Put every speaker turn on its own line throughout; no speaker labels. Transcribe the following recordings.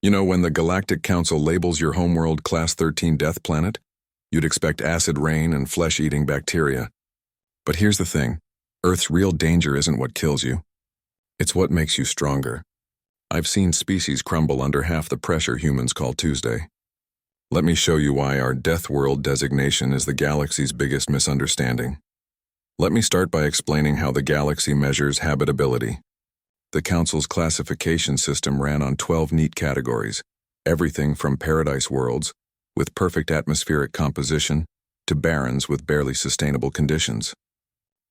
You know, when the Galactic Council labels your homeworld Class 13 Death Planet, you'd expect acid rain and flesh-eating bacteria. But here's the thing, Earth's real danger isn't what kills you. It's what makes you stronger. I've seen species crumble under half the pressure humans call Tuesday. Let me show you why our Death World designation is the galaxy's biggest misunderstanding. Let me start by explaining how the galaxy measures habitability. The Council's classification system ran on 12 neat categories, everything from paradise worlds, with perfect atmospheric composition, to barrens with barely sustainable conditions.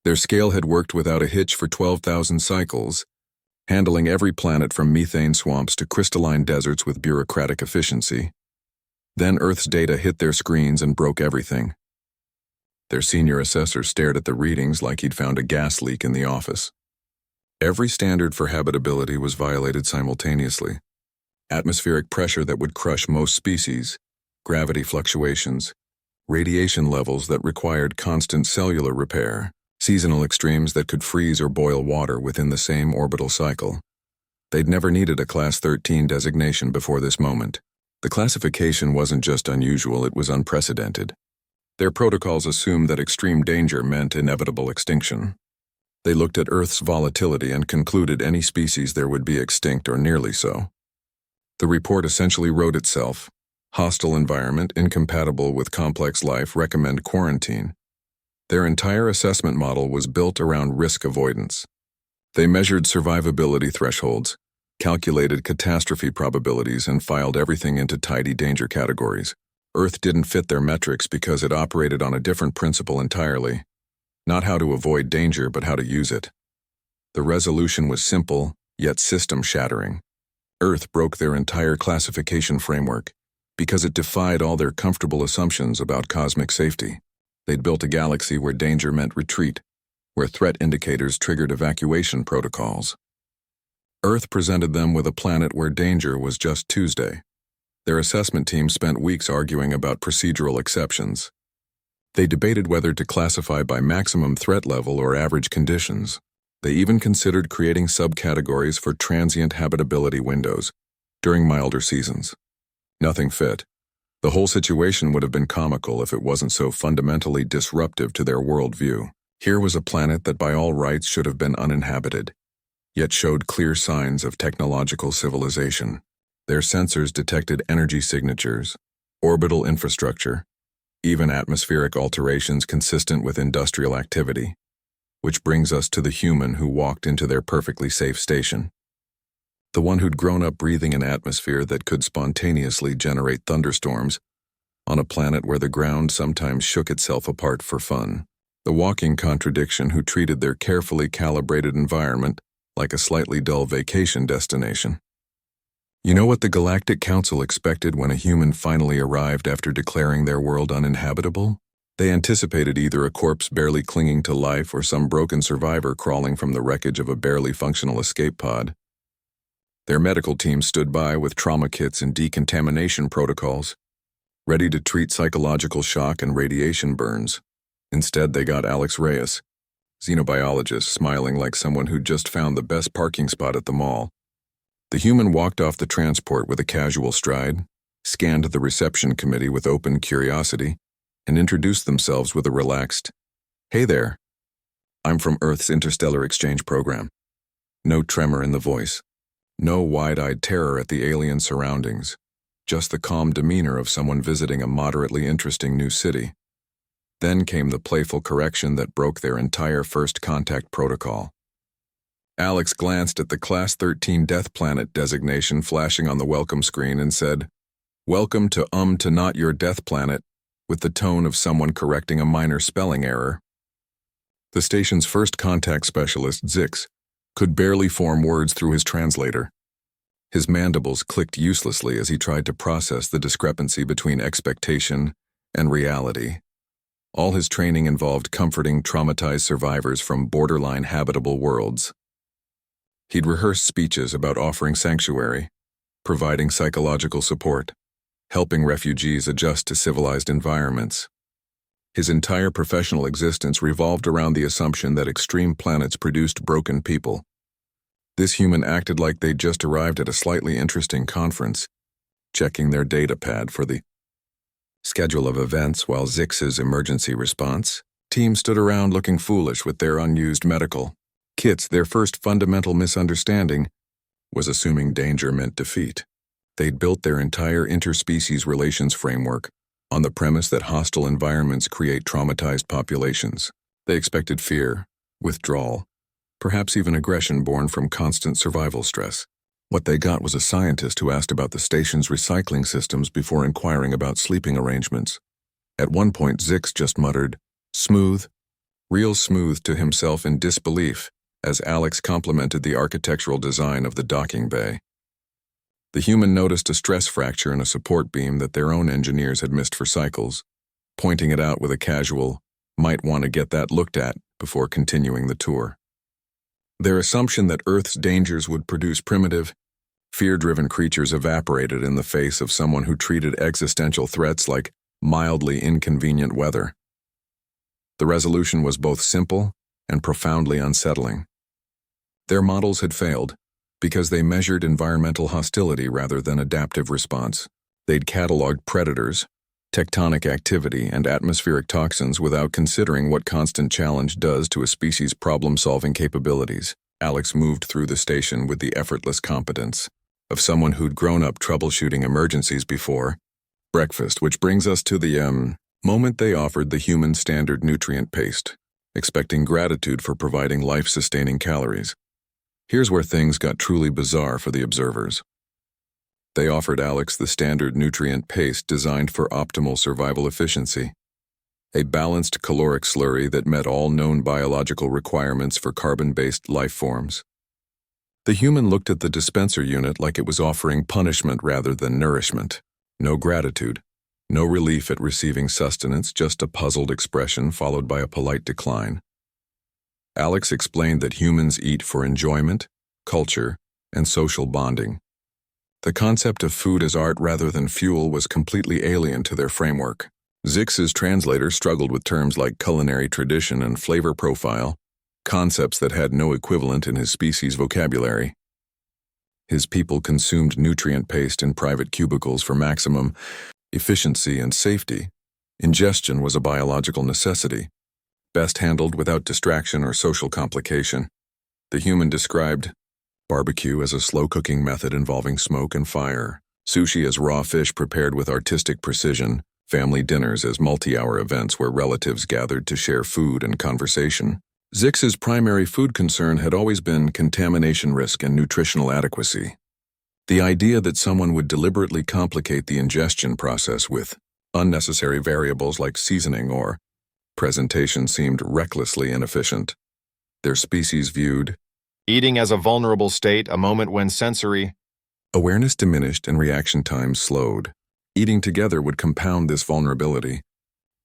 Their scale had worked without a hitch for 12,000 cycles, handling every planet from methane swamps to crystalline deserts with bureaucratic efficiency. Then Earth's data hit their screens and broke everything. Their senior assessor stared at the readings like he'd found a gas leak in the office. Every standard for habitability was violated simultaneously. Atmospheric pressure that would crush most species, gravity fluctuations, radiation levels that required constant cellular repair, seasonal extremes that could freeze or boil water within the same orbital cycle. They'd never needed a Class 13 designation before this moment. The classification wasn't just unusual, it was unprecedented. Their protocols assumed that extreme danger meant inevitable extinction. They looked at Earth's volatility and concluded any species there would be extinct or nearly so. The report essentially wrote itself. Hostile environment, incompatible with complex life, recommend quarantine. Their entire assessment model was built around risk avoidance. They measured survivability thresholds, calculated catastrophe probabilities, and filed everything into tidy danger categories. Earth didn't fit their metrics because it operated on a different principle entirely. Not how to avoid danger, but how to use it. The resolution was simple, yet system-shattering. Earth broke their entire classification framework because it defied all their comfortable assumptions about cosmic safety. They'd built a galaxy where danger meant retreat, where threat indicators triggered evacuation protocols. Earth presented them with a planet where danger was just Tuesday. Their assessment team spent weeks arguing about procedural exceptions. They debated whether to classify by maximum threat level or average conditions. They even considered creating subcategories for transient habitability windows during milder seasons. Nothing fit. The whole situation would have been comical if it wasn't so fundamentally disruptive to their worldview. Here was a planet that by all rights should have been uninhabited, yet showed clear signs of technological civilization. Their sensors detected energy signatures, orbital infrastructure, even atmospheric alterations consistent with industrial activity, which brings us to the human who walked into their perfectly safe station. The one who'd grown up breathing an atmosphere that could spontaneously generate thunderstorms on a planet where the ground sometimes shook itself apart for fun. The walking contradiction who treated their carefully calibrated environment like a slightly dull vacation destination. You know what the Galactic Council expected when a human finally arrived after declaring their world uninhabitable? They anticipated either a corpse barely clinging to life or some broken survivor crawling from the wreckage of a barely functional escape pod. Their medical team stood by with trauma kits and decontamination protocols, ready to treat psychological shock and radiation burns. Instead, they got Alex Reyes, xenobiologist, smiling like someone who'd just found the best parking spot at the mall. The human walked off the transport with a casual stride, scanned the reception committee with open curiosity, and introduced themselves with a relaxed, "Hey there, I'm from Earth's Interstellar Exchange Program." No tremor in the voice, no wide-eyed terror at the alien surroundings, just the calm demeanor of someone visiting a moderately interesting new city. Then came the playful correction that broke their entire first contact protocol. Alex glanced at the Class 13 Death Planet designation flashing on the welcome screen and said, "Welcome to not your death planet," with the tone of someone correcting a minor spelling error. The station's first contact specialist, Zix, could barely form words through his translator. His mandibles clicked uselessly as he tried to process the discrepancy between expectation and reality. All his training involved comforting traumatized survivors from borderline habitable worlds. He'd rehearsed speeches about offering sanctuary, providing psychological support, helping refugees adjust to civilized environments. His entire professional existence revolved around the assumption that extreme planets produced broken people. This human acted like they'd just arrived at a slightly interesting conference, checking their data pad for the schedule of events while Zix's emergency response team stood around looking foolish with their unused medical kits. Their first fundamental misunderstanding was assuming danger meant defeat. They'd built their entire interspecies relations framework on the premise that hostile environments create traumatized populations. They expected fear, withdrawal, perhaps even aggression born from constant survival stress. What they got was a scientist who asked about the station's recycling systems before inquiring about sleeping arrangements. At one point, Zix just muttered, "Smooth," real smooth, to himself in disbelief as Alex complimented the architectural design of the docking bay. The human noticed a stress fracture in a support beam that their own engineers had missed for cycles, pointing it out with a casual, "Might want to get that looked at," before continuing the tour. Their assumption that Earth's dangers would produce primitive, fear-driven creatures evaporated in the face of someone who treated existential threats like mildly inconvenient weather. The resolution was both simple and profoundly unsettling. Their models had failed because they measured environmental hostility rather than adaptive response. They'd cataloged predators, tectonic activity, and atmospheric toxins without considering what constant challenge does to a species' problem-solving capabilities. Alex moved through the station with the effortless competence of someone who'd grown up troubleshooting emergencies before. Breakfast, which brings us to the moment they offered the human standard nutrient paste, expecting gratitude for providing life-sustaining calories. Here's where things got truly bizarre for the observers. They offered Alex the standard nutrient paste designed for optimal survival efficiency, a balanced caloric slurry that met all known biological requirements for carbon-based life forms. The human looked at the dispenser unit like it was offering punishment rather than nourishment. No gratitude, no relief at receiving sustenance, just a puzzled expression followed by a polite decline. Alex explained that humans eat for enjoyment, culture, and social bonding. The concept of food as art rather than fuel was completely alien to their framework. Zix's translator struggled with terms like culinary tradition and flavor profile, concepts that had no equivalent in his species' vocabulary. His people consumed nutrient paste in private cubicles for maximum efficiency and safety. Ingestion was a biological necessity, best handled without distraction or social complication. The human described barbecue as a slow-cooking method involving smoke and fire, sushi as raw fish prepared with artistic precision, family dinners as multi-hour events where relatives gathered to share food and conversation. Zix's primary food concern had always been contamination risk and nutritional adequacy. The idea that someone would deliberately complicate the ingestion process with unnecessary variables like seasoning or presentation seemed recklessly inefficient. Their species viewed
eating as a vulnerable state, a moment when sensory
awareness diminished and reaction times slowed. Eating together would compound this vulnerability,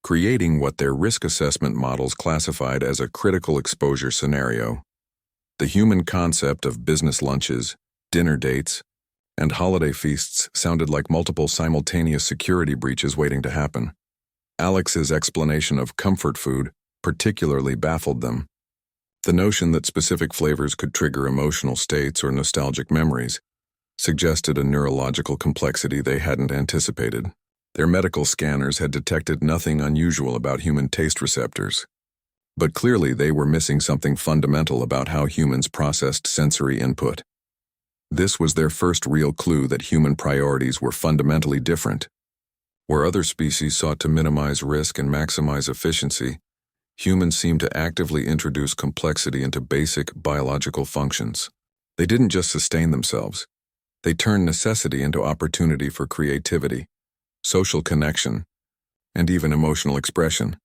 creating what their risk assessment models classified as a critical exposure scenario. The human concept of business lunches, dinner dates, and holiday feasts sounded like multiple simultaneous security breaches waiting to happen. Alex's explanation of comfort food particularly baffled them. The notion that specific flavors could trigger emotional states or nostalgic memories suggested a neurological complexity they hadn't anticipated. Their medical scanners had detected nothing unusual about human taste receptors, but clearly they were missing something fundamental about how humans processed sensory input. This was their first real clue that human priorities were fundamentally different. Where other species sought to minimize risk and maximize efficiency, humans seemed to actively introduce complexity into basic biological functions. They didn't just sustain themselves. They turned necessity into opportunity for creativity, social connection, and even emotional expression.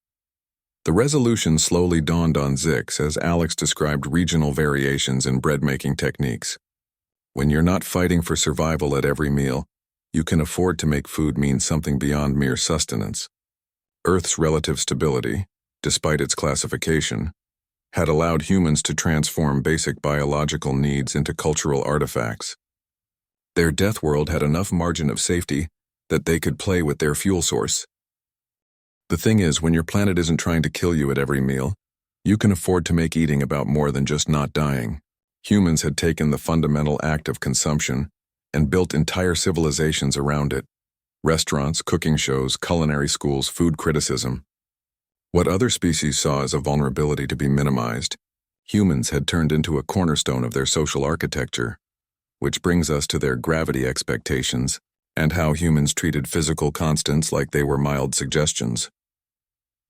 The resolution slowly dawned on Zix as Alex described regional variations in bread-making techniques. When you're not fighting for survival at every meal, you can afford to make food mean something beyond mere sustenance. Earth's relative stability, despite its classification, had allowed humans to transform basic biological needs into cultural artifacts. Their death world had enough margin of safety that they could play with their fuel source. The thing is, when your planet isn't trying to kill you at every meal, you can afford to make eating about more than just not dying. Humans had taken the fundamental act of consumption and built entire civilizations around it. Restaurants, cooking shows, culinary schools, food criticism. What other species saw as a vulnerability to be minimized, humans had turned into a cornerstone of their social architecture, which brings us to their gravity expectations and how humans treated physical constants like they were mild suggestions.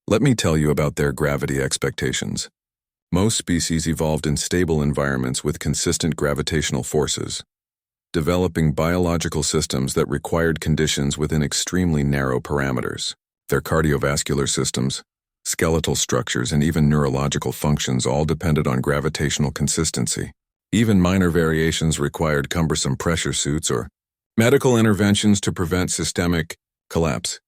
Let me tell you about their gravity expectations. Most species evolved in stable environments with consistent gravitational forces, developing biological systems that required conditions within extremely narrow parameters. Their cardiovascular systems, skeletal structures, and even neurological functions all depended on gravitational consistency. Even minor variations required cumbersome pressure suits or medical interventions to prevent systemic collapse.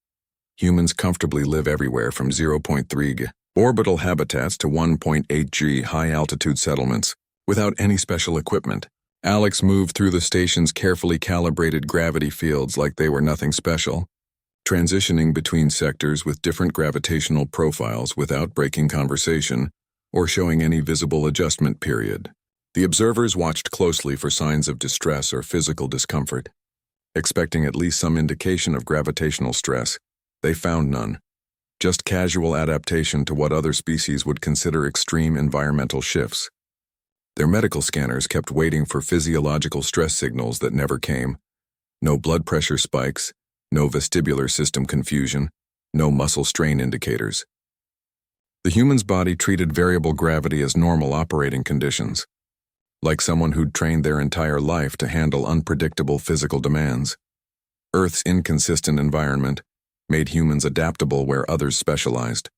Humans comfortably live everywhere from 0.3 G orbital habitats to 1.8 G high-altitude settlements without any special equipment. Alex moved through the station's carefully calibrated gravity fields like they were nothing special, transitioning between sectors with different gravitational profiles without breaking conversation or showing any visible adjustment period. The observers watched closely for signs of distress or physical discomfort. Expecting at least some indication of gravitational stress, they found none. Just casual adaptation to what other species would consider extreme environmental shifts. Their medical scanners kept waiting for physiological stress signals that never came. No blood pressure spikes, no vestibular system confusion, no muscle strain indicators. The human's body treated variable gravity as normal operating conditions, like someone who'd trained their entire life to handle unpredictable physical demands. Earth's inconsistent environment made humans adaptable where others specialized.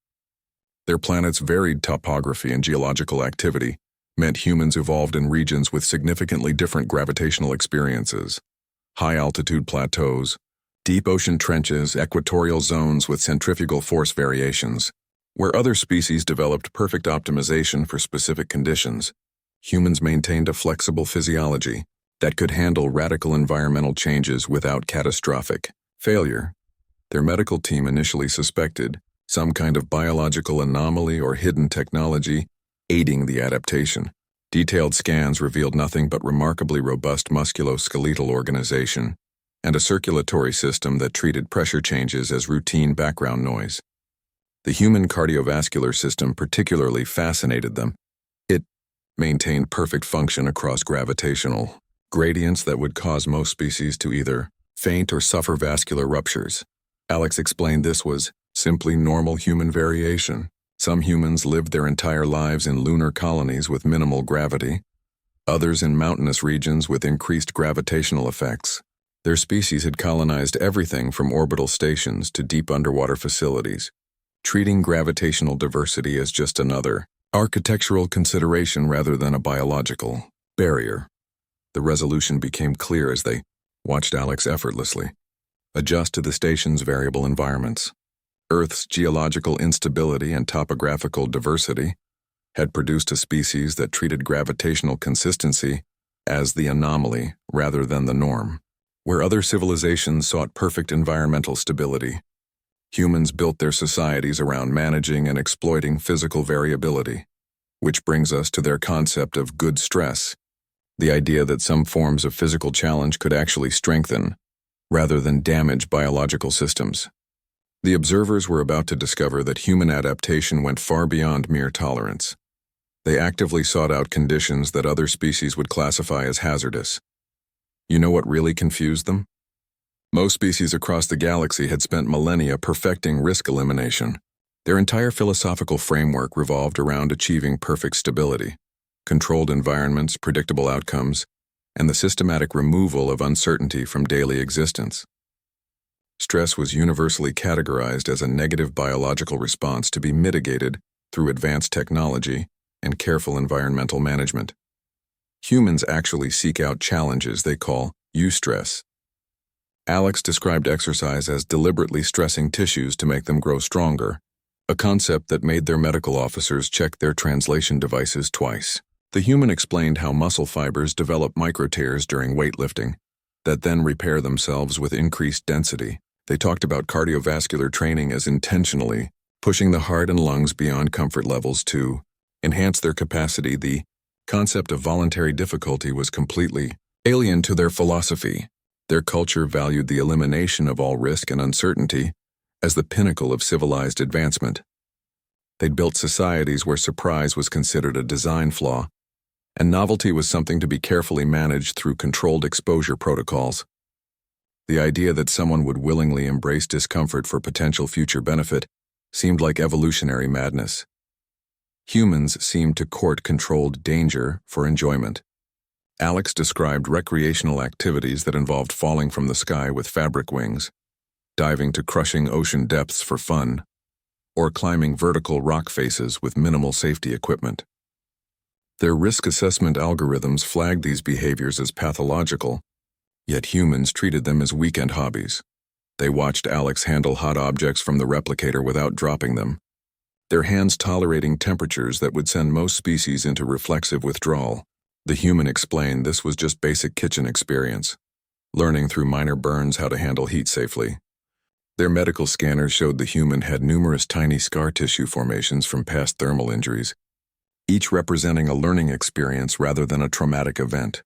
Their planet's varied topography and geological activity meant humans evolved in regions with significantly different gravitational experiences. High-altitude plateaus, deep ocean trenches, equatorial zones with centrifugal force variations. Where other species developed perfect optimization for specific conditions, humans maintained a flexible physiology that could handle radical environmental changes without catastrophic failure. Their medical team initially suspected some kind of biological anomaly or hidden technology aiding the adaptation. Detailed scans revealed nothing but remarkably robust musculoskeletal organization and a circulatory system that treated pressure changes as routine background noise. The human cardiovascular system particularly fascinated them. It maintained perfect function across gravitational gradients that would cause most species to either faint or suffer vascular ruptures. Alex explained this was simply normal human variation. Some humans lived their entire lives in lunar colonies with minimal gravity, others in mountainous regions with increased gravitational effects. Their species had colonized everything from orbital stations to deep underwater facilities, treating gravitational diversity as just another architectural consideration rather than a biological barrier. The resolution became clear as they watched Alex effortlessly adjust to the station's variable environments. Earth's geological instability and topographical diversity had produced a species that treated gravitational consistency as the anomaly rather than the norm. Where other civilizations sought perfect environmental stability, humans built their societies around managing and exploiting physical variability, which brings us to their concept of good stress, the idea that some forms of physical challenge could actually strengthen, rather than damage biological systems. The observers were about to discover that human adaptation went far beyond mere tolerance. They actively sought out conditions that other species would classify as hazardous. You know what really confused them? Most species across the galaxy had spent millennia perfecting risk elimination. Their entire philosophical framework revolved around achieving perfect stability, controlled environments, predictable outcomes, and the systematic removal of uncertainty from daily existence. Stress was universally categorized as a negative biological response to be mitigated through advanced technology and careful environmental management. Humans actually seek out challenges they call eustress. Alex described exercise as deliberately stressing tissues to make them grow stronger, a concept that made their medical officers check their translation devices twice. The human explained how muscle fibers develop microtears during weightlifting that then repair themselves with increased density. They talked about cardiovascular training as intentionally pushing the heart and lungs beyond comfort levels to enhance their capacity. The concept of voluntary difficulty was completely Alien to their philosophy, their culture valued the elimination of all risk and uncertainty as the pinnacle of civilized advancement. They'd built societies where surprise was considered a design flaw, and novelty was something to be carefully managed through controlled exposure protocols. The idea that someone would willingly embrace discomfort for potential future benefit seemed like evolutionary madness. Humans seemed to court controlled danger for enjoyment. Alex described recreational activities that involved falling from the sky with fabric wings, diving to crushing ocean depths for fun, or climbing vertical rock faces with minimal safety equipment. Their risk assessment algorithms flagged these behaviors as pathological, yet humans treated them as weekend hobbies. They watched Alex handle hot objects from the replicator without dropping them, their hands tolerating temperatures that would send most species into reflexive withdrawal. The human explained this was just basic kitchen experience, learning through minor burns how to handle heat safely. Their medical scanners showed the human had numerous tiny scar tissue formations from past thermal injuries, each representing a learning experience rather than a traumatic event.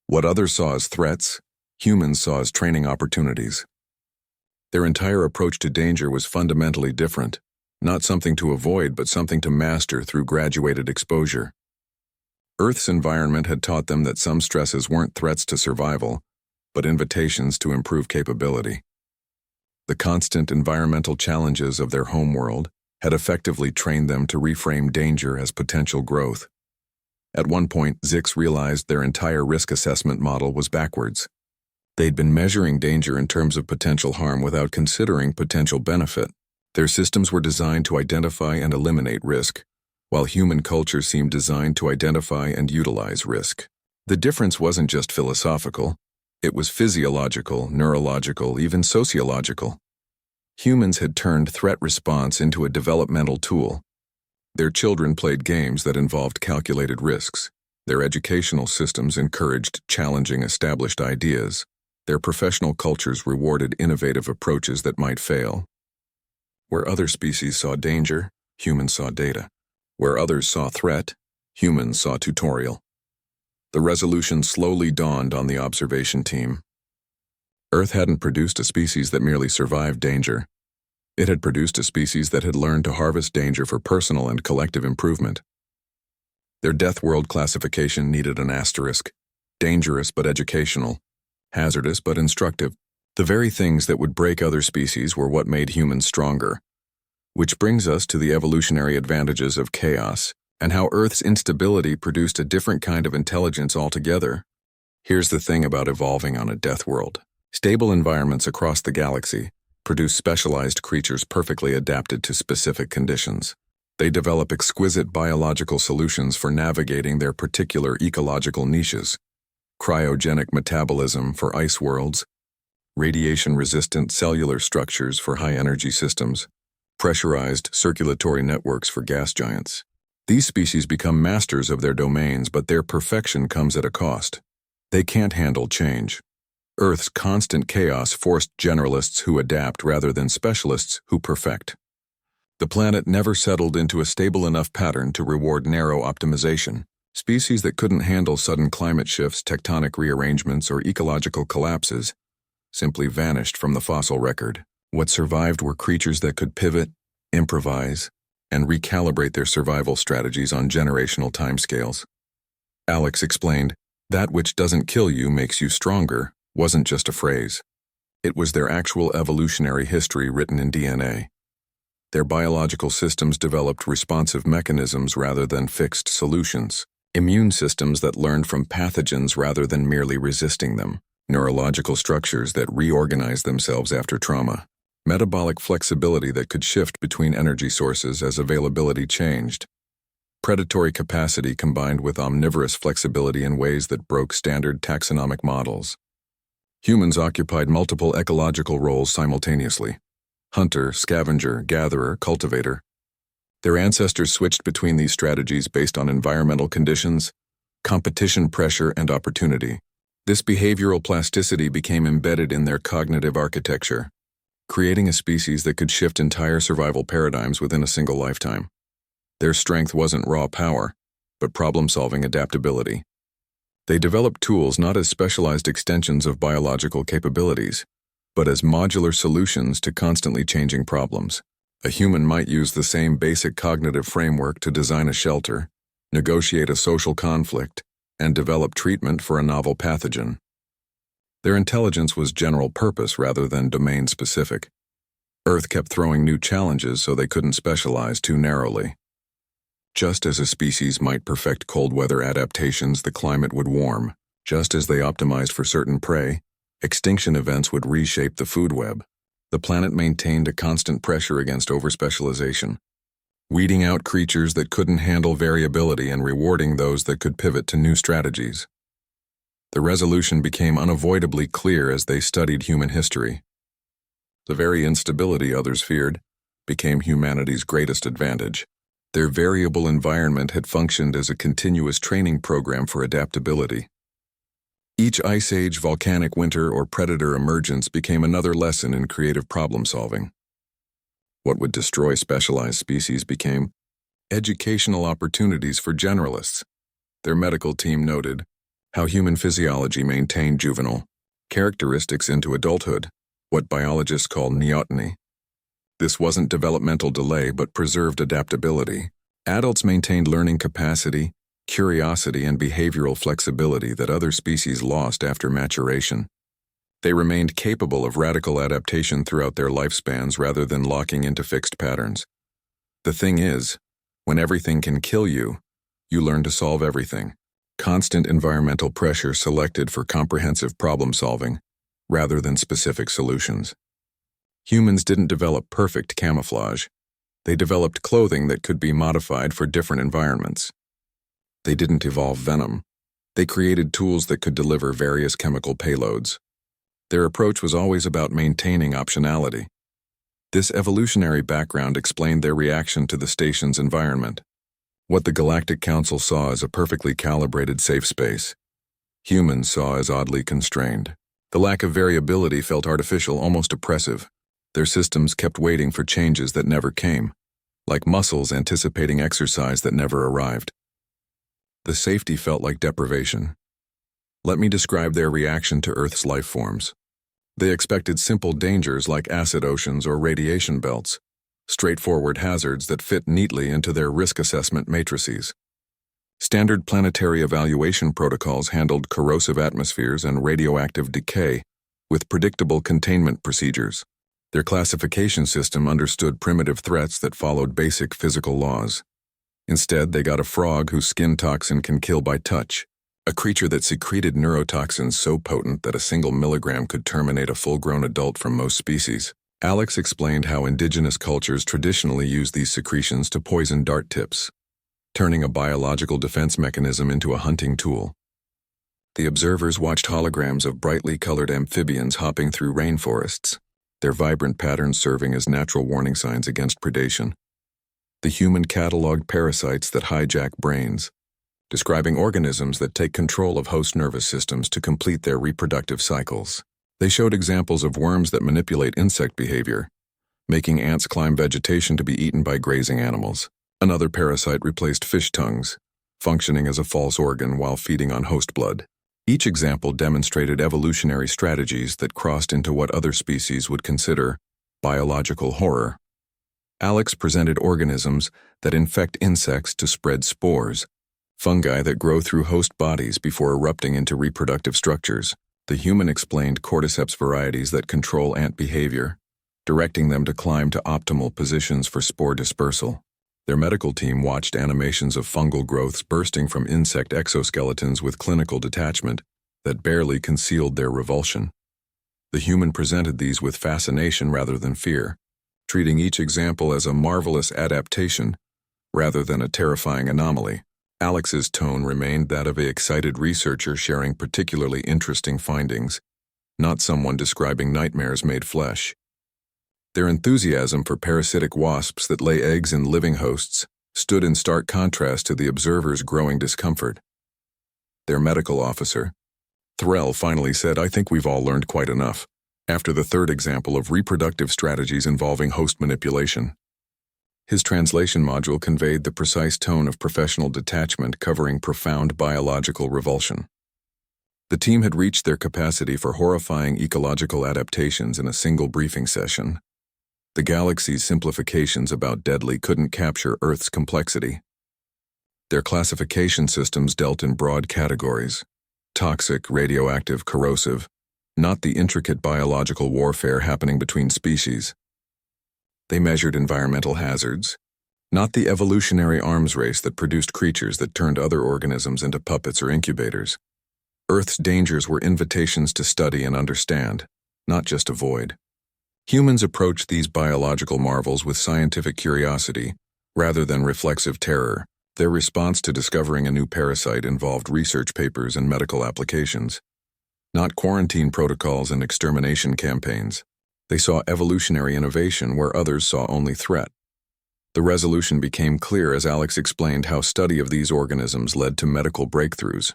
What others saw as threats, humans saw as training opportunities. Their entire approach to danger was fundamentally different, not something to avoid but something to master through graduated exposure. Earth's environment had taught them that some stresses weren't threats to survival, but invitations to improve capability. The constant environmental challenges of their homeworld had effectively trained them to reframe danger as potential growth. At one point, Zix realized their entire risk assessment model was backwards. They'd been measuring danger in terms of potential harm without considering potential benefit. Their systems were designed to identify and eliminate risk, while human culture seemed designed to identify and utilize risk. The difference wasn't just philosophical, it was physiological, neurological, even sociological. Humans had turned threat response into a developmental tool. Their children played games that involved calculated risks. Their educational systems encouraged challenging established ideas. Their professional cultures rewarded innovative approaches that might fail. Where other species saw danger, humans saw data. Where others saw threat, humans saw tutorial. The resolution slowly dawned on the observation team. Earth hadn't produced a species that merely survived danger. It had produced a species that had learned to harvest danger for personal and collective improvement. Their death world classification needed an asterisk: dangerous but educational, hazardous but instructive. The very things that would break other species were what made humans stronger. Which brings us to the evolutionary advantages of chaos, and how Earth's instability produced a different kind of intelligence altogether. Here's the thing about evolving on a death world. Stable environments across the galaxy produce specialized creatures perfectly adapted to specific conditions. They develop exquisite biological solutions for navigating their particular ecological niches. Cryogenic metabolism for ice worlds, radiation-resistant cellular structures for high-energy systems, pressurized circulatory networks for gas giants. These species become masters of their domains, but their perfection comes at a cost. They can't handle change. Earth's constant chaos forced generalists who adapt rather than specialists who perfect. The planet never settled into a stable enough pattern to reward narrow optimization. Species that couldn't handle sudden climate shifts, tectonic rearrangements, or ecological collapses simply vanished from the fossil record. What survived were creatures that could pivot, improvise, and recalibrate their survival strategies on generational timescales. Alex explained, "That which doesn't kill you makes you stronger," wasn't just a phrase. It was their actual evolutionary history written in DNA. Their biological systems developed responsive mechanisms rather than fixed solutions, immune systems that learned from pathogens rather than merely resisting them, neurological structures that reorganized themselves after trauma, metabolic flexibility that could shift between energy sources as availability changed, predatory capacity combined with omnivorous flexibility in ways that broke standard taxonomic models. Humans occupied multiple ecological roles simultaneously: hunter, scavenger, gatherer, cultivator. Their ancestors switched between these strategies based on environmental conditions, competition pressure, and opportunity. This behavioral plasticity became embedded in their cognitive architecture, creating a species that could shift entire survival paradigms within a single lifetime. Their strength wasn't raw power, but problem-solving adaptability. They developed tools not as specialized extensions of biological capabilities, but as modular solutions to constantly changing problems. A human might use the same basic cognitive framework to design a shelter, negotiate a social conflict, and develop treatment for a novel pathogen. Their intelligence was general purpose rather than domain-specific. Earth kept throwing new challenges so they couldn't specialize too narrowly. Just as a species might perfect cold weather adaptations, the climate would warm. Just as they optimized for certain prey, extinction events would reshape the food web. The planet maintained a constant pressure against overspecialization, weeding out creatures that couldn't handle variability and rewarding those that could pivot to new strategies. The resolution became unavoidably clear as they studied human history. The very instability others feared became humanity's greatest advantage. Their variable environment had functioned as a continuous training program for adaptability. Each ice age, volcanic winter, or predator emergence became another lesson in creative problem-solving. What would destroy specialized species became educational opportunities for generalists. Their medical team noted how human physiology maintained juvenile characteristics into adulthood, what biologists call neoteny. This wasn't developmental delay but preserved adaptability. Adults maintained learning capacity, curiosity, and behavioral flexibility that other species lost after maturation. They remained capable of radical adaptation throughout their lifespans rather than locking into fixed patterns. The thing is, when everything can kill you, you learn to solve everything. Constant environmental pressure selected for comprehensive problem-solving rather than specific solutions. Humans didn't develop perfect camouflage. They developed clothing that could be modified for different environments. They didn't evolve venom. They created tools that could deliver various chemical payloads. Their approach was always about maintaining optionality. This evolutionary background explained their reaction to the station's environment. What the Galactic Council saw as a perfectly calibrated safe space, humans saw as oddly constrained. The lack of variability felt artificial, almost oppressive. Their systems kept waiting for changes that never came, like muscles anticipating exercise that never arrived. The safety felt like deprivation. Let me describe their reaction to Earth's life forms. They expected simple dangers like acid oceans or radiation belts, straightforward hazards that fit neatly into their risk assessment matrices. Standard planetary evaluation protocols handled corrosive atmospheres and radioactive decay with predictable containment procedures. Their classification system understood primitive threats that followed basic physical laws. Instead, they got a frog whose skin toxin can kill by touch, a creature that secreted neurotoxins so potent that a single milligram could terminate a full-grown adult from most species. Alex explained how indigenous cultures traditionally use these secretions to poison dart tips, turning a biological defense mechanism into a hunting tool. The observers watched holograms of brightly colored amphibians hopping through rainforests, their vibrant patterns serving as natural warning signs against predation. The human cataloged parasites that hijack brains, describing organisms that take control of host nervous systems to complete their reproductive cycles. They showed examples of worms that manipulate insect behavior, making ants climb vegetation to be eaten by grazing animals. Another parasite replaced fish tongues, functioning as a false organ while feeding on host blood. Each example demonstrated evolutionary strategies that crossed into what other species would consider biological horror. Alex presented organisms that infect insects to spread spores, fungi that grow through host bodies before erupting into reproductive structures. The human explained cordyceps varieties that control ant behavior, directing them to climb to optimal positions for spore dispersal. Their medical team watched animations of fungal growths bursting from insect exoskeletons with clinical detachment that barely concealed their revulsion. The human presented these with fascination rather than fear, treating each example as a marvelous adaptation rather than a terrifying anomaly. Alex's tone remained that of an excited researcher sharing particularly interesting findings, not someone describing nightmares made flesh. Their enthusiasm for parasitic wasps that lay eggs in living hosts stood in stark contrast to the observers' growing discomfort. Their medical officer, Threll, finally said, "I think we've all learned quite enough," after the third example of reproductive strategies involving host manipulation. His translation module conveyed the precise tone of professional detachment covering profound biological revulsion. The team had reached their capacity for horrifying ecological adaptations in a single briefing session. The galaxy's simplifications about deadly couldn't capture Earth's complexity. Their classification systems dealt in broad categories: toxic, radioactive, corrosive, not the intricate biological warfare happening between species. They measured environmental hazards, not the evolutionary arms race that produced creatures that turned other organisms into puppets or incubators. Earth's dangers were invitations to study and understand, not just avoid. Humans approached these biological marvels with scientific curiosity, rather than reflexive terror. Their response to discovering a new parasite involved research papers and medical applications, not quarantine protocols and extermination campaigns. They saw evolutionary innovation where others saw only threat. The resolution became clear as Alex explained how study of these organisms led to medical breakthroughs.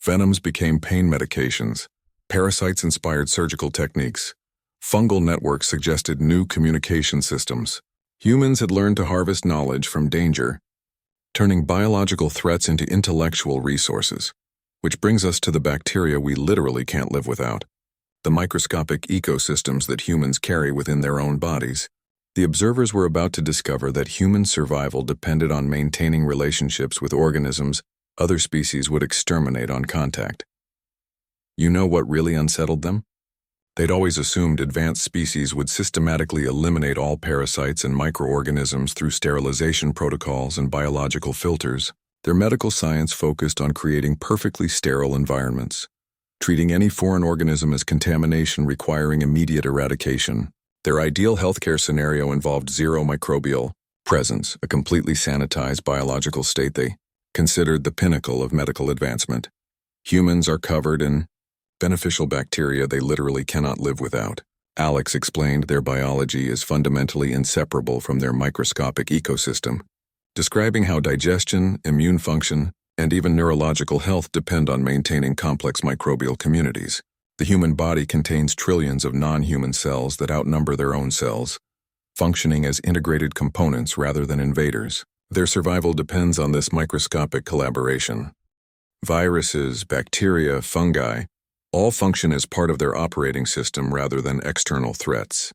Venoms became pain medications, parasites inspired surgical techniques, fungal networks suggested new communication systems. Humans had learned to harvest knowledge from danger, turning biological threats into intellectual resources. Which brings us to the bacteria we literally can't live without, the microscopic ecosystems that humans carry within their own bodies. The observers were about to discover that human survival depended on maintaining relationships with organisms other species would exterminate on contact. You know what really unsettled them? They'd always assumed advanced species would systematically eliminate all parasites and microorganisms through sterilization protocols and biological filters. Their medical science focused on creating perfectly sterile environments, treating any foreign organism as contamination requiring immediate eradication. Their ideal healthcare scenario involved zero microbial presence, a completely sanitized biological state they considered the pinnacle of medical advancement. Humans are covered in beneficial bacteria they literally cannot live without. Alex explained their biology is fundamentally inseparable from their microscopic ecosystem, describing how digestion, immune function, and even neurological health depend on maintaining complex microbial communities. The human body contains trillions of non-human cells that outnumber their own cells, functioning as integrated components rather than invaders. Their survival depends on this microscopic collaboration. Viruses, bacteria, fungi, all function as part of their operating system rather than external threats.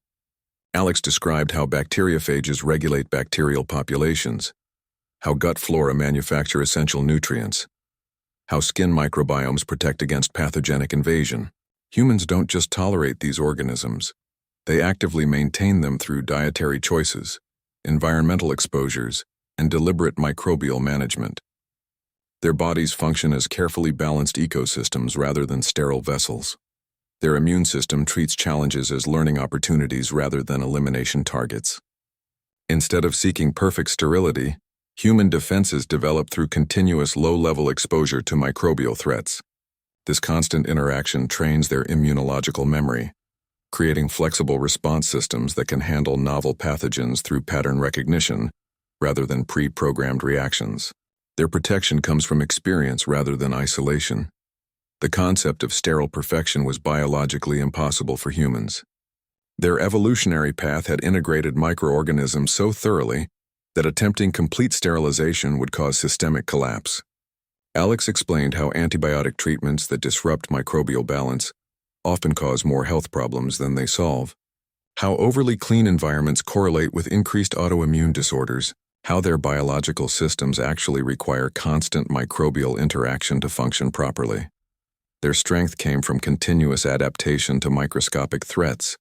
Alex described how bacteriophages regulate bacterial populations, how gut flora manufacture essential nutrients, how skin microbiomes protect against pathogenic invasion. Humans don't just tolerate these organisms, they actively maintain them through dietary choices, environmental exposures, and deliberate microbial management. Their bodies function as carefully balanced ecosystems rather than sterile vessels. Their immune system treats challenges as learning opportunities rather than elimination targets. Instead of seeking perfect sterility, human defenses develop through continuous low-level exposure to microbial threats. This constant interaction trains their immunological memory, creating flexible response systems that can handle novel pathogens through pattern recognition rather than pre-programmed reactions. Their protection comes from experience rather than isolation. The concept of sterile perfection was biologically impossible for humans. Their evolutionary path had integrated microorganisms so thoroughly that attempting complete sterilization would cause systemic collapse. Alex explained how antibiotic treatments that disrupt microbial balance often cause more health problems than they solve, how overly clean environments correlate with increased autoimmune disorders, how their biological systems actually require constant microbial interaction to function properly. Their strength came from continuous adaptation to microscopic threats,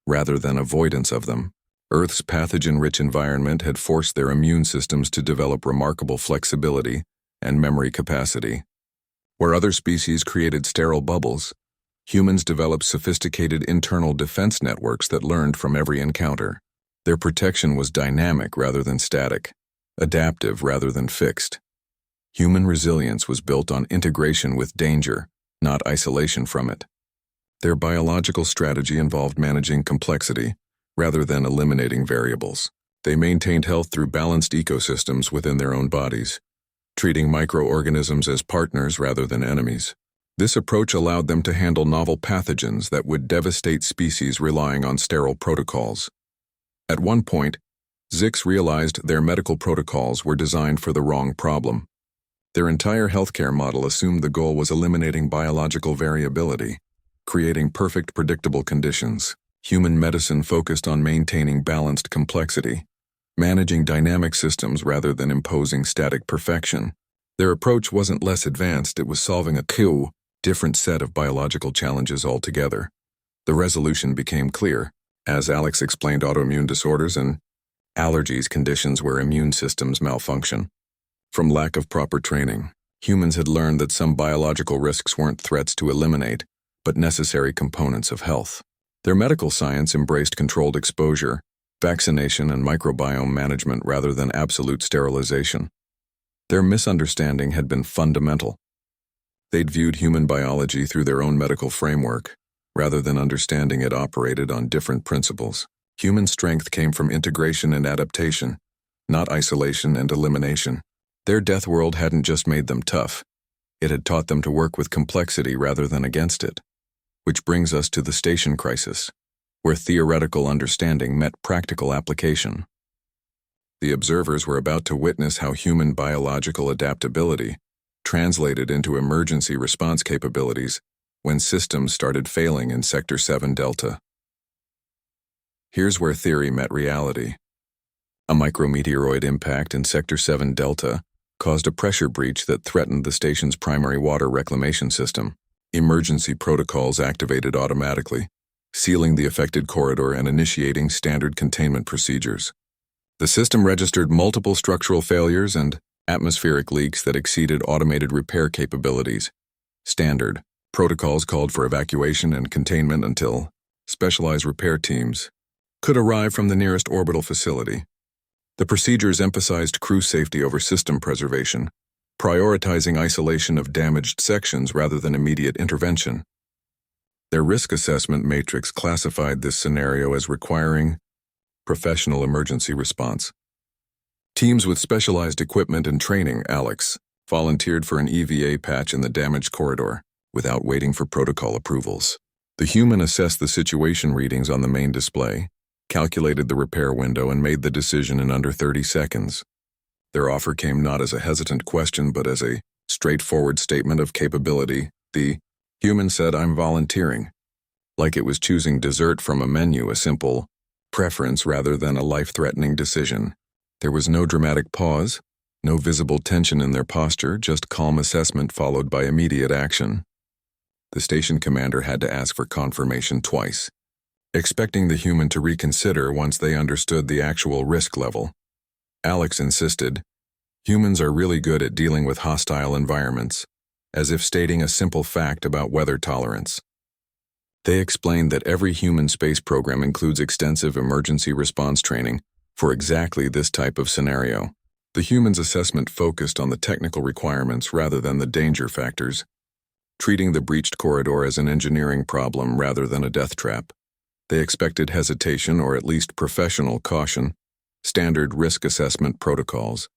rather than avoidance of them. Earth's pathogen-rich environment had forced their immune systems to develop remarkable flexibility and memory capacity. Where other species created sterile bubbles, humans developed sophisticated internal defense networks that learned from every encounter. Their protection was dynamic rather than static, adaptive rather than fixed. Human resilience was built on integration with danger, not isolation from it. Their biological strategy involved managing complexity rather than eliminating variables. They maintained health through balanced ecosystems within their own bodies, treating microorganisms as partners rather than enemies. This approach allowed them to handle novel pathogens that would devastate species relying on sterile protocols. At one point, Zix realized their medical protocols were designed for the wrong problem. Their entire healthcare model assumed the goal was eliminating biological variability, creating perfect predictable conditions. Human medicine focused on maintaining balanced complexity, managing dynamic systems rather than imposing static perfection. Their approach wasn't less advanced, it was solving a different set of biological challenges altogether. The resolution became clear, as Alex explained: autoimmune disorders and allergies, conditions where immune systems malfunction. From lack of proper training, humans had learned that some biological risks weren't threats to eliminate, but necessary components of health. Their medical science embraced controlled exposure, vaccination, and microbiome management rather than absolute sterilization. Their misunderstanding had been fundamental. They'd viewed human biology through their own medical framework, rather than understanding it operated on different principles. Human strength came from integration and adaptation, not isolation and elimination. Their death world hadn't just made them tough, it had taught them to work with complexity rather than against it. Which brings us to the station crisis, where theoretical understanding met practical application. The observers were about to witness how human biological adaptability translated into emergency response capabilities when systems started failing in Sector 7 Delta. Here's where theory met reality. A micrometeoroid impact in Sector 7 Delta caused a pressure breach that threatened the station's primary water reclamation system. Emergency protocols activated automatically, sealing the affected corridor and initiating standard containment procedures. The system registered multiple structural failures and atmospheric leaks that exceeded automated repair capabilities. Standard protocols called for evacuation and containment until specialized repair teams could arrive from the nearest orbital facility. The procedures emphasized crew safety over system preservation, prioritizing isolation of damaged sections rather than immediate intervention. Their risk assessment matrix classified this scenario as requiring professional emergency response. Teams with specialized equipment and training, Alex, volunteered for an EVA patch in the damaged corridor without waiting for protocol approvals. The human assessed the situation readings on the main display, calculated the repair window, and made the decision in under 30 seconds. Their offer came not as a hesitant question but as a straightforward statement of capability. The human said, "I'm volunteering," like it was choosing dessert from a menu, a simple preference rather than a life-threatening decision. There was no dramatic pause, no visible tension in their posture, just calm assessment followed by immediate action. The station commander had to ask for confirmation twice, expecting the human to reconsider once they understood the actual risk level. Alex insisted, "Humans are really good at dealing with hostile environments," as if stating a simple fact about weather tolerance. They explained that every human space program includes extensive emergency response training for exactly this type of scenario. The human's assessment focused on the technical requirements rather than the danger factors, treating the breached corridor as an engineering problem rather than a death trap. They expected hesitation or at least professional caution, standard risk assessment protocols,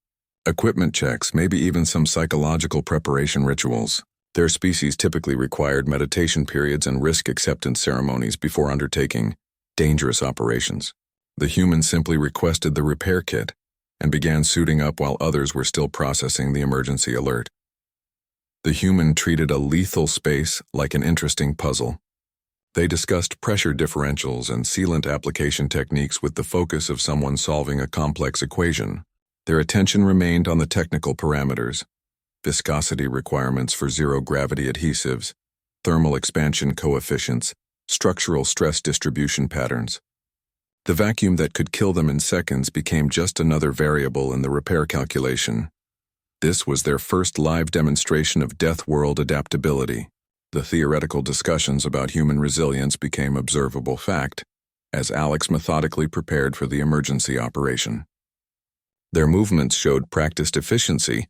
equipment checks, maybe even some psychological preparation rituals. Their species typically required meditation periods and risk acceptance ceremonies before undertaking dangerous operations. The human simply requested the repair kit and began suiting up while others were still processing the emergency alert. The human treated a lethal space like an interesting puzzle. They discussed pressure differentials and sealant application techniques with the focus of someone solving a complex equation. Their attention remained on the technical parameters: viscosity requirements for zero-gravity adhesives, thermal expansion coefficients, structural stress distribution patterns. The vacuum that could kill them in seconds became just another variable in the repair calculation. This was their first live demonstration of death world adaptability. The theoretical discussions about human resilience became observable fact, as Alex methodically prepared for the emergency operation. Their movements showed practiced efficiency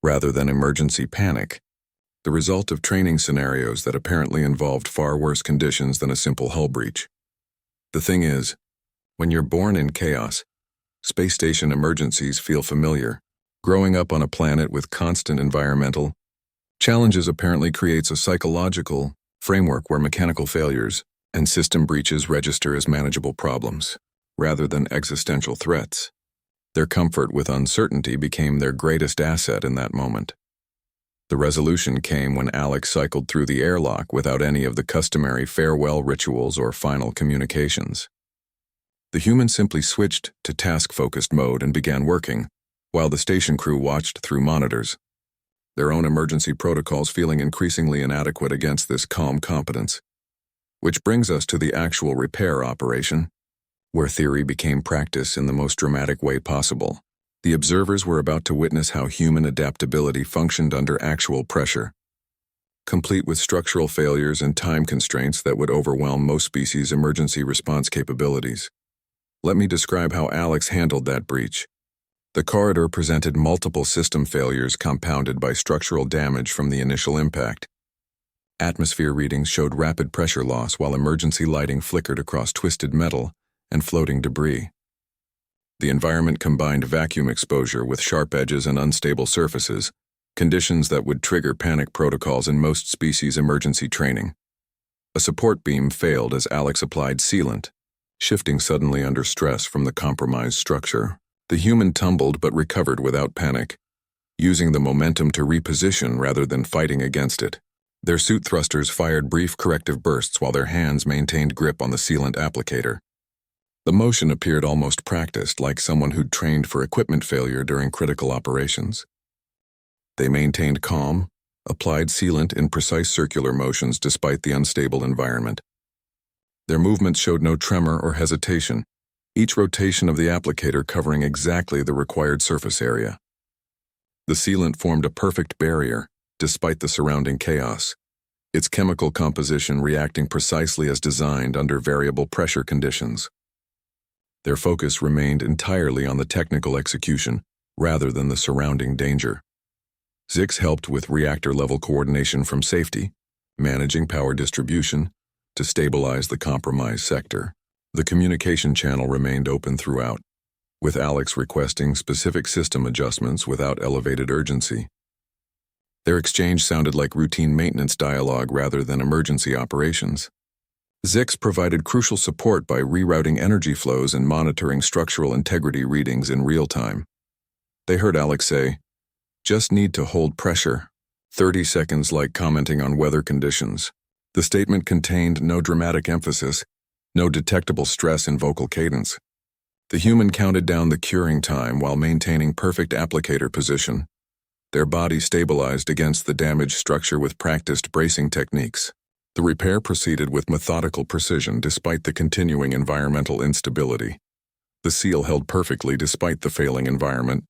rather than emergency panic, the result of training scenarios that apparently involved far worse conditions than a simple hull breach. The thing is, when you're born in chaos, space station emergencies feel familiar. Growing up on a planet with constant environmental challenges apparently creates a psychological framework where mechanical failures and system breaches register as manageable problems, rather than existential threats. Their comfort with uncertainty became their greatest asset in that moment. The resolution came when Alex cycled through the airlock without any of the customary farewell rituals or final communications. The human simply switched to task-focused mode and began working, while the station crew watched through monitors, their own emergency protocols feeling increasingly inadequate against this calm competence. Which brings us to the actual repair operation, where theory became practice in the most dramatic way possible. The observers were about to witness how human adaptability functioned under actual pressure, complete with structural failures and time constraints that would overwhelm most species' emergency response capabilities. Let me describe how Alex handled that breach. The corridor presented multiple system failures compounded by structural damage from the initial impact. Atmosphere readings showed rapid pressure loss while emergency lighting flickered across twisted metal and floating debris. The environment combined vacuum exposure with sharp edges and unstable surfaces, conditions that would trigger panic protocols in most species' emergency training. A support beam failed as Alex applied sealant, shifting suddenly under stress from the compromised structure. The human tumbled but recovered without panic, using the momentum to reposition rather than fighting against it. Their suit thrusters fired brief corrective bursts while their hands maintained grip on the sealant applicator. The motion appeared almost practiced, like someone who'd trained for equipment failure during critical operations. They maintained calm, applied sealant in precise circular motions despite the unstable environment. Their movements showed no tremor or hesitation, each rotation of the applicator covering exactly the required surface area. The sealant formed a perfect barrier, despite the surrounding chaos, its chemical composition reacting precisely as designed under variable pressure conditions. Their focus remained entirely on the technical execution, rather than the surrounding danger. Zix helped with reactor-level coordination from safety, managing power distribution, to stabilize the compromised sector. The communication channel remained open throughout, with Alex requesting specific system adjustments without elevated urgency. Their exchange sounded like routine maintenance dialogue rather than emergency operations. Zix provided crucial support by rerouting energy flows and monitoring structural integrity readings in real time. They heard Alex say, "Just need to hold pressure." 30 seconds like commenting on weather conditions. The statement contained no dramatic emphasis, no detectable stress in vocal cadence. The human counted down the curing time while maintaining perfect applicator position. Their body stabilized against the damaged structure with practiced bracing techniques. The repair proceeded with methodical precision despite the continuing environmental instability. The seal held perfectly despite the failing environment,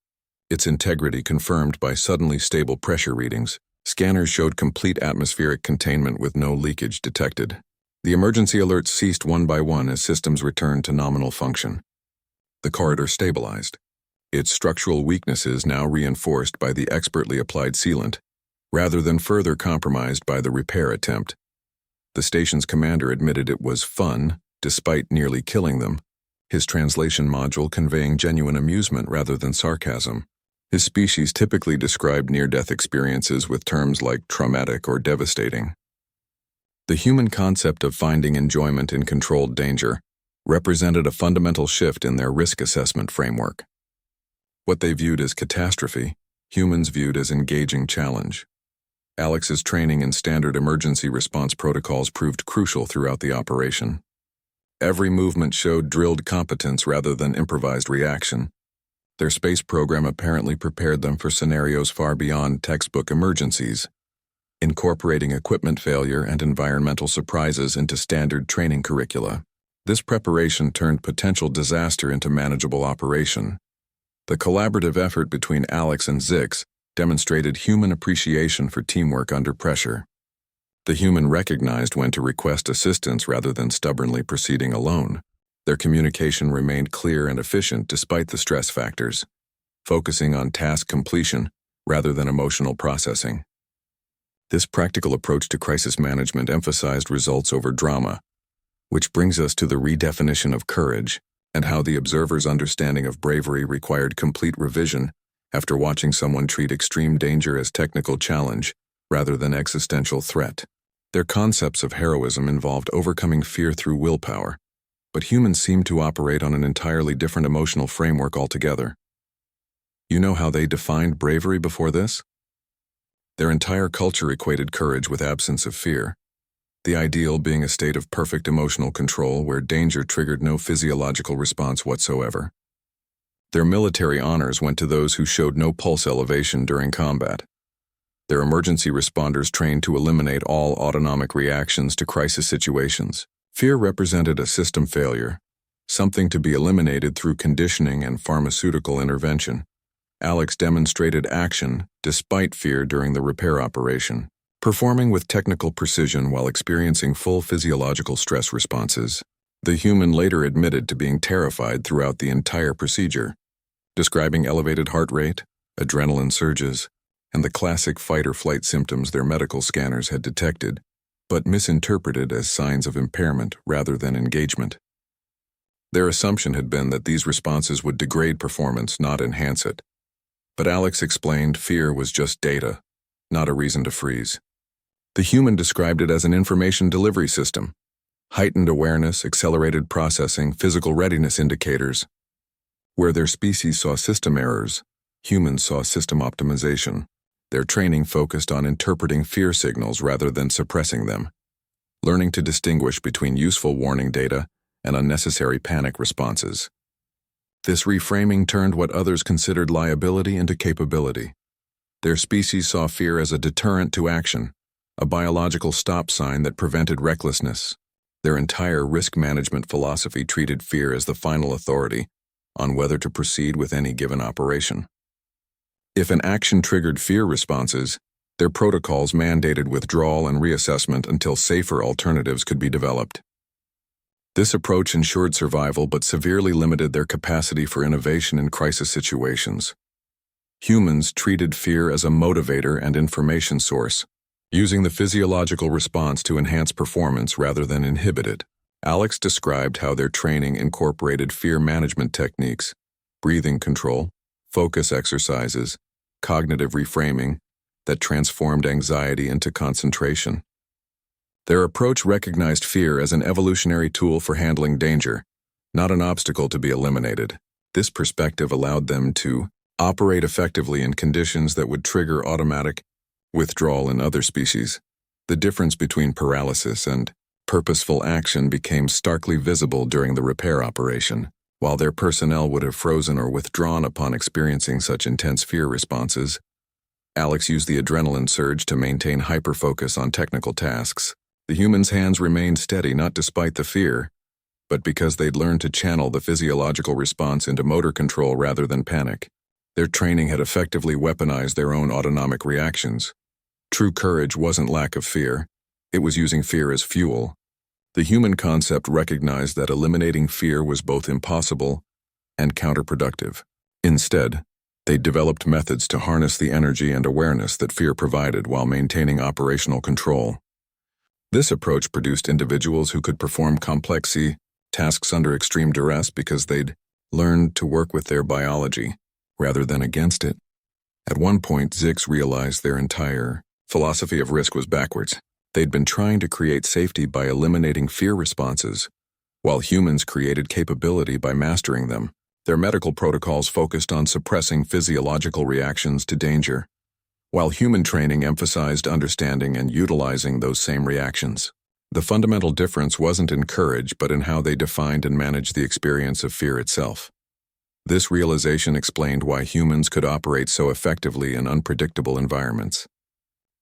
its integrity confirmed by suddenly stable pressure readings. Scanners showed complete atmospheric containment with no leakage detected. The emergency alerts ceased one by one as systems returned to nominal function. The corridor stabilized, its structural weaknesses now reinforced by the expertly applied sealant, rather than further compromised by the repair attempt. The station's commander admitted it was fun, despite nearly killing them, his translation module conveying genuine amusement rather than sarcasm. His species typically described near-death experiences with terms like traumatic or devastating. The human concept of finding enjoyment in controlled danger represented a fundamental shift in their risk assessment framework. What they viewed as catastrophe, humans viewed as engaging challenge. Alex's training in standard emergency response protocols proved crucial throughout the operation. Every movement showed drilled competence rather than improvised reaction. Their space program apparently prepared them for scenarios far beyond textbook emergencies, incorporating equipment failure and environmental surprises into standard training curricula. This preparation turned potential disaster into manageable operation. The collaborative effort between Alex and Zix demonstrated human appreciation for teamwork under pressure. The human recognized when to request assistance rather than stubbornly proceeding alone. Their communication remained clear and efficient despite the stress factors, focusing on task completion rather than emotional processing. This practical approach to crisis management emphasized results over drama, which brings us to the redefinition of courage and how the observer's understanding of bravery required complete revision after watching someone treat extreme danger as technical challenge rather than existential threat. Their concepts of heroism involved overcoming fear through willpower, but humans seem to operate on an entirely different emotional framework altogether. You know how they defined bravery before this? Their entire culture equated courage with absence of fear, the ideal being a state of perfect emotional control where danger triggered no physiological response whatsoever. Their military honors went to those who showed no pulse elevation during combat. Their emergency responders trained to eliminate all autonomic reactions to crisis situations. Fear represented a system failure, something to be eliminated through conditioning and pharmaceutical intervention. Alex demonstrated action despite fear during the repair operation, performing with technical precision while experiencing full physiological stress responses. The human later admitted to being terrified throughout the entire procedure, describing elevated heart rate, adrenaline surges, and the classic fight-or-flight symptoms their medical scanners had detected, but misinterpreted as signs of impairment rather than engagement. Their assumption had been that these responses would degrade performance, not enhance it. But Alex explained fear was just data, not a reason to freeze. The human described it as an information delivery system, heightened awareness, accelerated processing, physical readiness indicators. Where their species saw system errors, humans saw system optimization. Their training focused on interpreting fear signals rather than suppressing them, learning to distinguish between useful warning data and unnecessary panic responses. This reframing turned what others considered liability into capability. Their species saw fear as a deterrent to action, a biological stop sign that prevented recklessness. Their entire risk management philosophy treated fear as the final authority on whether to proceed with any given operation. If an action triggered fear responses, their protocols mandated withdrawal and reassessment until safer alternatives could be developed. This approach ensured survival but severely limited their capacity for innovation in crisis situations. Humans treated fear as a motivator and information source, using the physiological response to enhance performance rather than inhibit it. Alex described how their training incorporated fear management techniques, breathing control, focus exercises, cognitive reframing that transformed anxiety into concentration. Their approach recognized fear as an evolutionary tool for handling danger, not an obstacle to be eliminated. This perspective allowed them to operate effectively in conditions that would trigger automatic withdrawal in other species. The difference between paralysis and purposeful action became starkly visible during the repair operation. While their personnel would have frozen or withdrawn upon experiencing such intense fear responses, Alex used the adrenaline surge to maintain hyper-focus on technical tasks. The humans' hands remained steady not despite the fear, but because they'd learned to channel the physiological response into motor control rather than panic. Their training had effectively weaponized their own autonomic reactions. True courage wasn't lack of fear, it was using fear as fuel. The human concept recognized that eliminating fear was both impossible and counterproductive. Instead, they developed methods to harness the energy and awareness that fear provided while maintaining operational control. This approach produced individuals who could perform complex tasks under extreme duress because they'd learned to work with their biology rather than against it. At one point, Zix realized their entire philosophy of risk was backwards. They'd been trying to create safety by eliminating fear responses, while humans created capability by mastering them. Their medical protocols focused on suppressing physiological reactions to danger, while human training emphasized understanding and utilizing those same reactions. The fundamental difference wasn't in courage, but in how they defined and managed the experience of fear itself. This realization explained why humans could operate so effectively in unpredictable environments.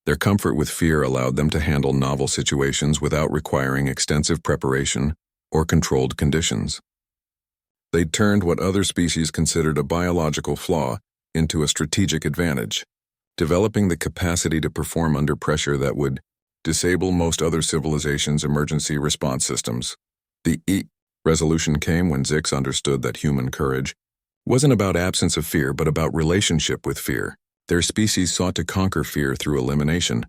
Their comfort with fear allowed them to handle novel situations without requiring extensive preparation or controlled conditions. They'd turned what other species considered a biological flaw into a strategic advantage, developing the capacity to perform under pressure that would disable most other civilizations' emergency response systems. The resolution came when Zix understood that human courage wasn't about absence of fear but about relationship with fear. Their species sought to conquer fear through elimination,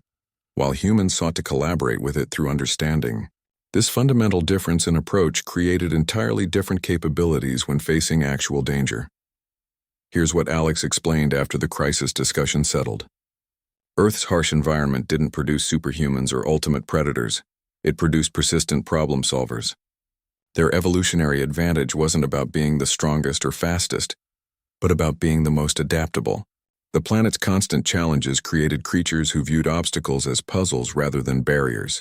while humans sought to collaborate with it through understanding. This fundamental difference in approach created entirely different capabilities when facing actual danger. Here's what Alex explained after the crisis discussion settled. Earth's harsh environment didn't produce superhumans or ultimate predators. It produced persistent problem solvers. Their evolutionary advantage wasn't about being the strongest or fastest, but about being the most adaptable. The planet's constant challenges created creatures who viewed obstacles as puzzles rather than barriers,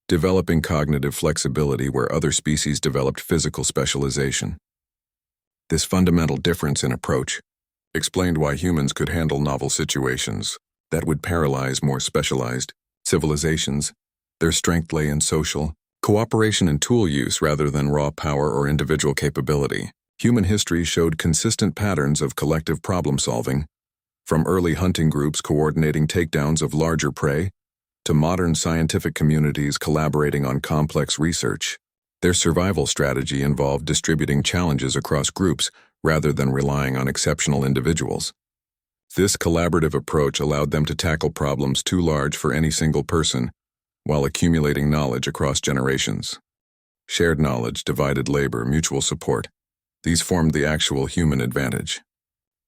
developing cognitive flexibility where other species developed physical specialization. This fundamental difference in approach explained why humans could handle novel situations that would paralyze more specialized civilizations. Their strength lay in social cooperation and tool use rather than raw power or individual capability. Human history showed consistent patterns of collective problem-solving, from early hunting groups coordinating takedowns of larger prey to modern scientific communities collaborating on complex research. Their survival strategy involved distributing challenges across groups rather than relying on exceptional individuals. This collaborative approach allowed them to tackle problems too large for any single person, while accumulating knowledge across generations. Shared knowledge, divided labor, mutual support. These formed the actual human advantage.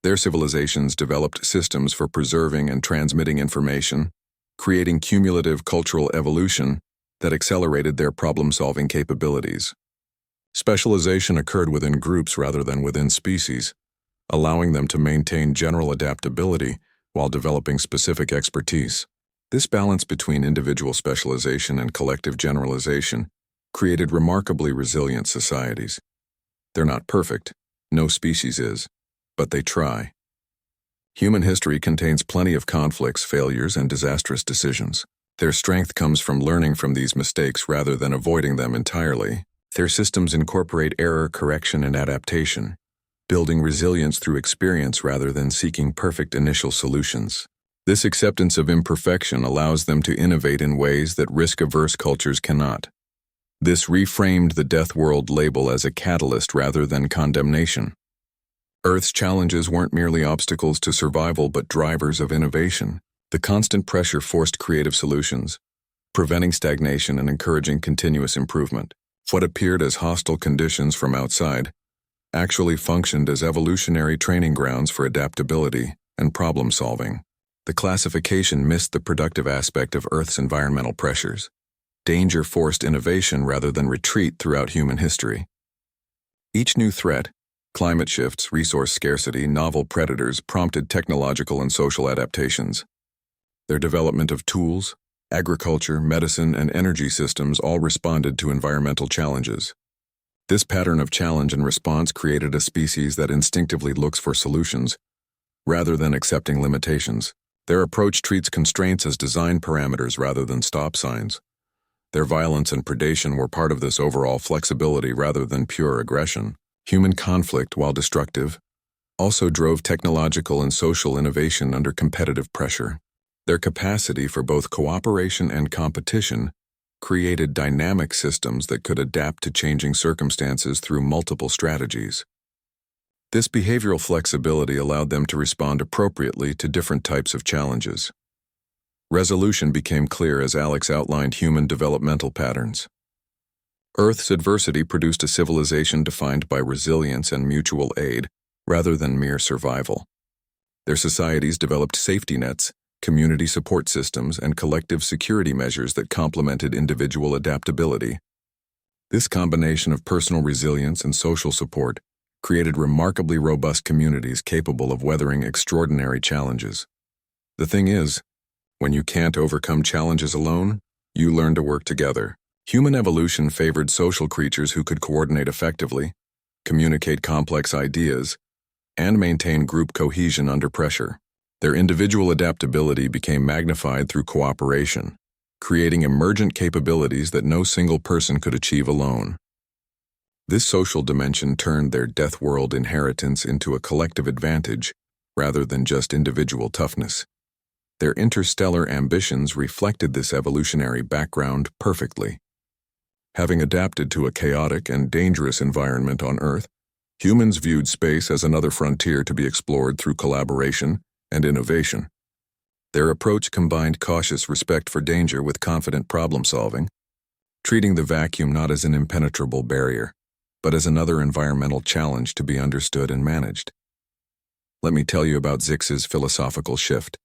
Their civilizations developed systems for preserving and transmitting information, creating cumulative cultural evolution that accelerated their problem-solving capabilities. Specialization occurred within groups rather than within species, allowing them to maintain general adaptability while developing specific expertise. This balance between individual specialization and collective generalization created remarkably resilient societies. They're not perfect, no species is, but they try. Human history contains plenty of conflicts, failures, and disastrous decisions. Their strength comes from learning from these mistakes rather than avoiding them entirely. Their systems incorporate error, correction, and adaptation, building resilience through experience rather than seeking perfect initial solutions. This acceptance of imperfection allows them to innovate in ways that risk-averse cultures cannot. This reframed the Death World label as a catalyst rather than condemnation. Earth's challenges weren't merely obstacles to survival but drivers of innovation. The constant pressure forced creative solutions, preventing stagnation and encouraging continuous improvement. What appeared as hostile conditions from outside actually functioned as evolutionary training grounds for adaptability and problem-solving. The classification missed the productive aspect of Earth's environmental pressures. Danger forced innovation rather than retreat throughout human history. Each new threat, climate shifts, resource scarcity, novel predators, prompted technological and social adaptations. Their development of tools, agriculture, medicine, and energy systems all responded to environmental challenges. This pattern of challenge and response created a species that instinctively looks for solutions, rather than accepting limitations. Their approach treats constraints as design parameters rather than stop signs. Their violence and predation were part of this overall flexibility rather than pure aggression. Human conflict, while destructive, also drove technological and social innovation under competitive pressure. Their capacity for both cooperation and competition created dynamic systems that could adapt to changing circumstances through multiple strategies. This behavioral flexibility allowed them to respond appropriately to different types of challenges. Resolution became clear as Alex outlined human developmental patterns. Earth's adversity produced a civilization defined by resilience and mutual aid rather than mere survival. Their societies developed safety nets, community support systems, and collective security measures that complemented individual adaptability. This combination of personal resilience and social support created remarkably robust communities capable of weathering extraordinary challenges. The thing is, when you can't overcome challenges alone, you learn to work together. Human evolution favored social creatures who could coordinate effectively, communicate complex ideas, and maintain group cohesion under pressure. Their individual adaptability became magnified through cooperation, creating emergent capabilities that no single person could achieve alone. This social dimension turned their Death World inheritance into a collective advantage rather than just individual toughness. Their interstellar ambitions reflected this evolutionary background perfectly. Having adapted to a chaotic and dangerous environment on Earth, humans viewed space as another frontier to be explored through collaboration and innovation. Their approach combined cautious respect for danger with confident problem-solving, treating the vacuum not as an impenetrable barrier, but as another environmental challenge to be understood and managed. Let me tell you about Zix's philosophical shift.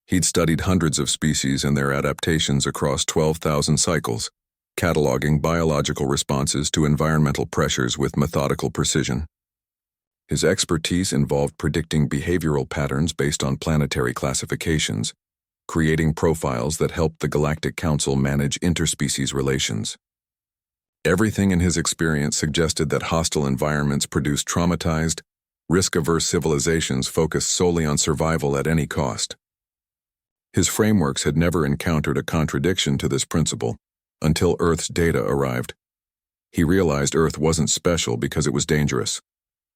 He'd studied hundreds of species and their adaptations across 12,000 cycles, cataloging biological responses to environmental pressures with methodical precision. His expertise involved predicting behavioral patterns based on planetary classifications, creating profiles that helped the Galactic Council manage interspecies relations. Everything in his experience suggested that hostile environments produced traumatized, risk-averse civilizations focused solely on survival at any cost. His frameworks had never encountered a contradiction to this principle until Earth's data arrived. He realized Earth wasn't special because it was dangerous.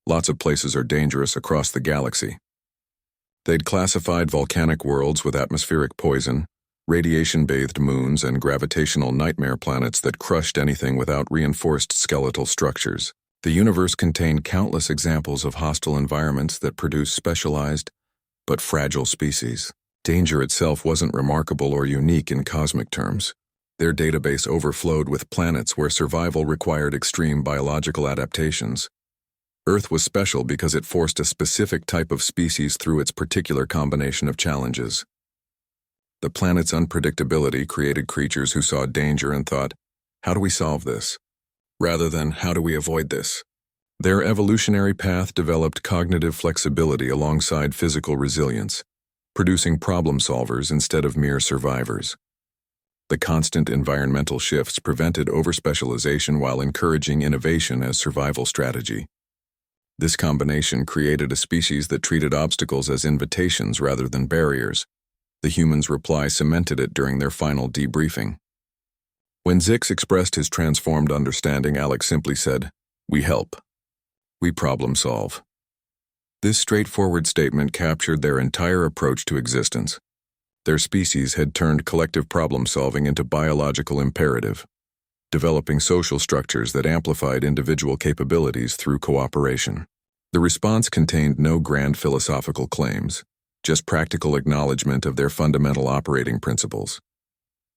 Lots of places are dangerous across the galaxy. They'd classified volcanic worlds with atmospheric poison, radiation-bathed moons, and gravitational nightmare planets that crushed anything without reinforced skeletal structures. The universe contained countless examples of hostile environments that produce specialized but fragile species. Danger itself wasn't remarkable or unique in cosmic terms. Their database overflowed with planets where survival required extreme biological adaptations. Earth was special because it forced a specific type of species through its particular combination of challenges. The planet's unpredictability created creatures who saw danger and thought, "How do we solve this?" rather than, "How do we avoid this?" Their evolutionary path developed cognitive flexibility alongside physical resilience, producing problem solvers instead of mere survivors. The constant environmental shifts prevented overspecialization while encouraging innovation as survival strategy. This combination created a species that treated obstacles as invitations rather than barriers. The humans' reply cemented it during their final debriefing. When Zix expressed his transformed understanding, Alex simply said, "We help. We problem solve." This straightforward statement captured their entire approach to existence. Their species had turned collective problem-solving into biological imperative, developing social structures that amplified individual capabilities through cooperation. The response contained no grand philosophical claims, just practical acknowledgement of their fundamental operating principles.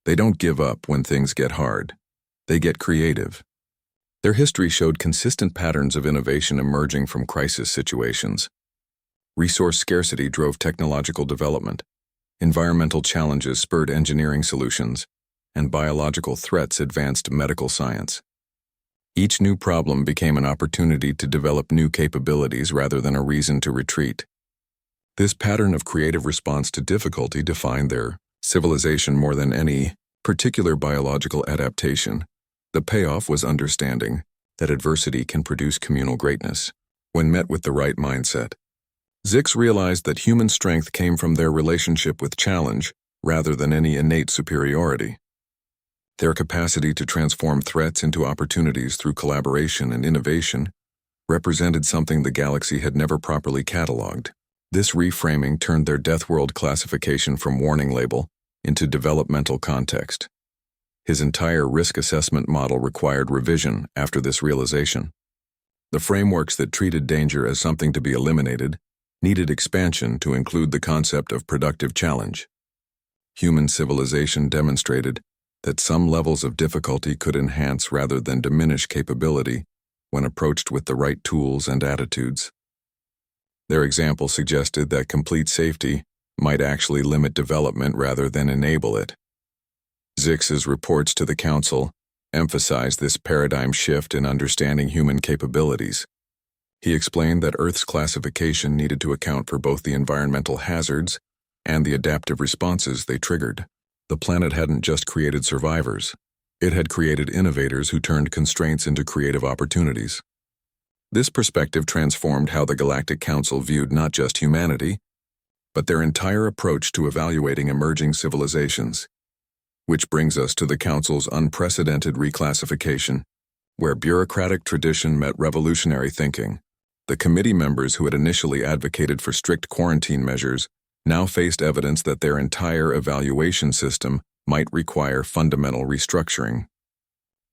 They don't give up when things get hard. They get creative. Their history showed consistent patterns of innovation emerging from crisis situations. Resource scarcity drove technological development. Environmental challenges spurred engineering solutions, and biological threats advanced medical science. Each new problem became an opportunity to develop new capabilities rather than a reason to retreat. This pattern of creative response to difficulty defined their civilization more than any particular biological adaptation. The payoff was understanding that adversity can produce communal greatness when met with the right mindset. Zix realized that human strength came from their relationship with challenge rather than any innate superiority. Their capacity to transform threats into opportunities through collaboration and innovation represented something the galaxy had never properly cataloged. This reframing turned their Death World classification from warning label into developmental context. His entire risk assessment model required revision after this realization. The frameworks that treated danger as something to be eliminated needed expansion to include the concept of productive challenge. Human civilization demonstrated that some levels of difficulty could enhance rather than diminish capability when approached with the right tools and attitudes. Their example suggested that complete safety might actually limit development rather than enable it. Zix's reports to the Council emphasized this paradigm shift in understanding human capabilities. He explained that Earth's classification needed to account for both the environmental hazards and the adaptive responses they triggered. The planet hadn't just created survivors. It had created innovators who turned constraints into creative opportunities. This perspective transformed how the Galactic Council viewed not just humanity, but their entire approach to evaluating emerging civilizations. Which brings us to the Council's unprecedented reclassification, where bureaucratic tradition met revolutionary thinking. The committee members who had initially advocated for strict quarantine measures now faced evidence that their entire evaluation system might require fundamental restructuring.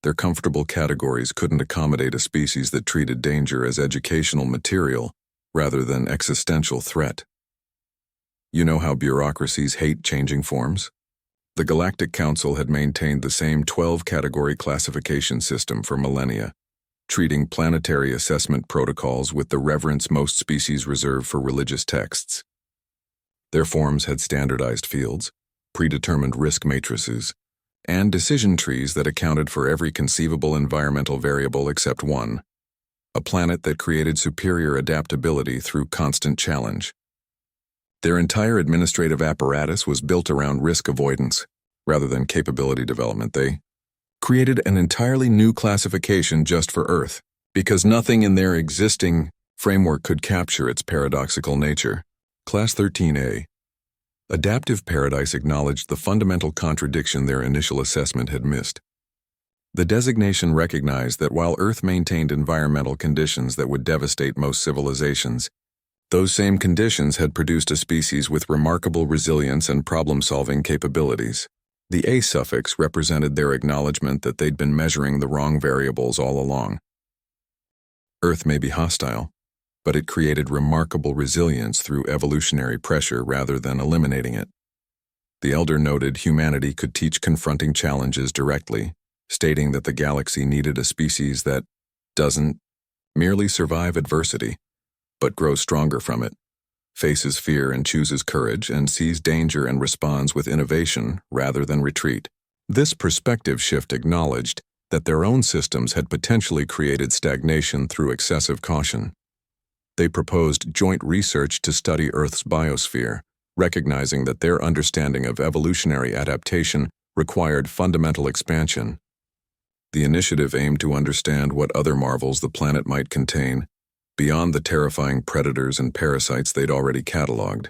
Their comfortable categories couldn't accommodate a species that treated danger as educational material rather than existential threat. You know how bureaucracies hate changing forms? The Galactic Council had maintained the same 12-category classification system for millennia, treating planetary assessment protocols with the reverence most species reserve for religious texts. Their forms had standardized fields, predetermined risk matrices, and decision trees that accounted for every conceivable environmental variable except one: a planet that created superior adaptability through constant challenge. Their entire administrative apparatus was built around risk avoidance, rather than capability development. They created an entirely new classification just for Earth, because nothing in their existing framework could capture its paradoxical nature. Class 13A. Adaptive Paradise acknowledged the fundamental contradiction their initial assessment had missed. The designation recognized that while Earth maintained environmental conditions that would devastate most civilizations, those same conditions had produced a species with remarkable resilience and problem-solving capabilities. The A suffix represented their acknowledgement that they'd been measuring the wrong variables all along. Earth may be hostile, but it created remarkable resilience through evolutionary pressure rather than eliminating it. The elder noted humanity could teach confronting challenges directly, stating that the galaxy needed a species that doesn't merely survive adversity, but grows stronger from it, faces fear and chooses courage, and sees danger and responds with innovation rather than retreat. This perspective shift acknowledged that their own systems had potentially created stagnation through excessive caution. They proposed joint research to study Earth's biosphere, recognizing that their understanding of evolutionary adaptation required fundamental expansion. The initiative aimed to understand what other marvels the planet might contain, beyond the terrifying predators and parasites they'd already cataloged.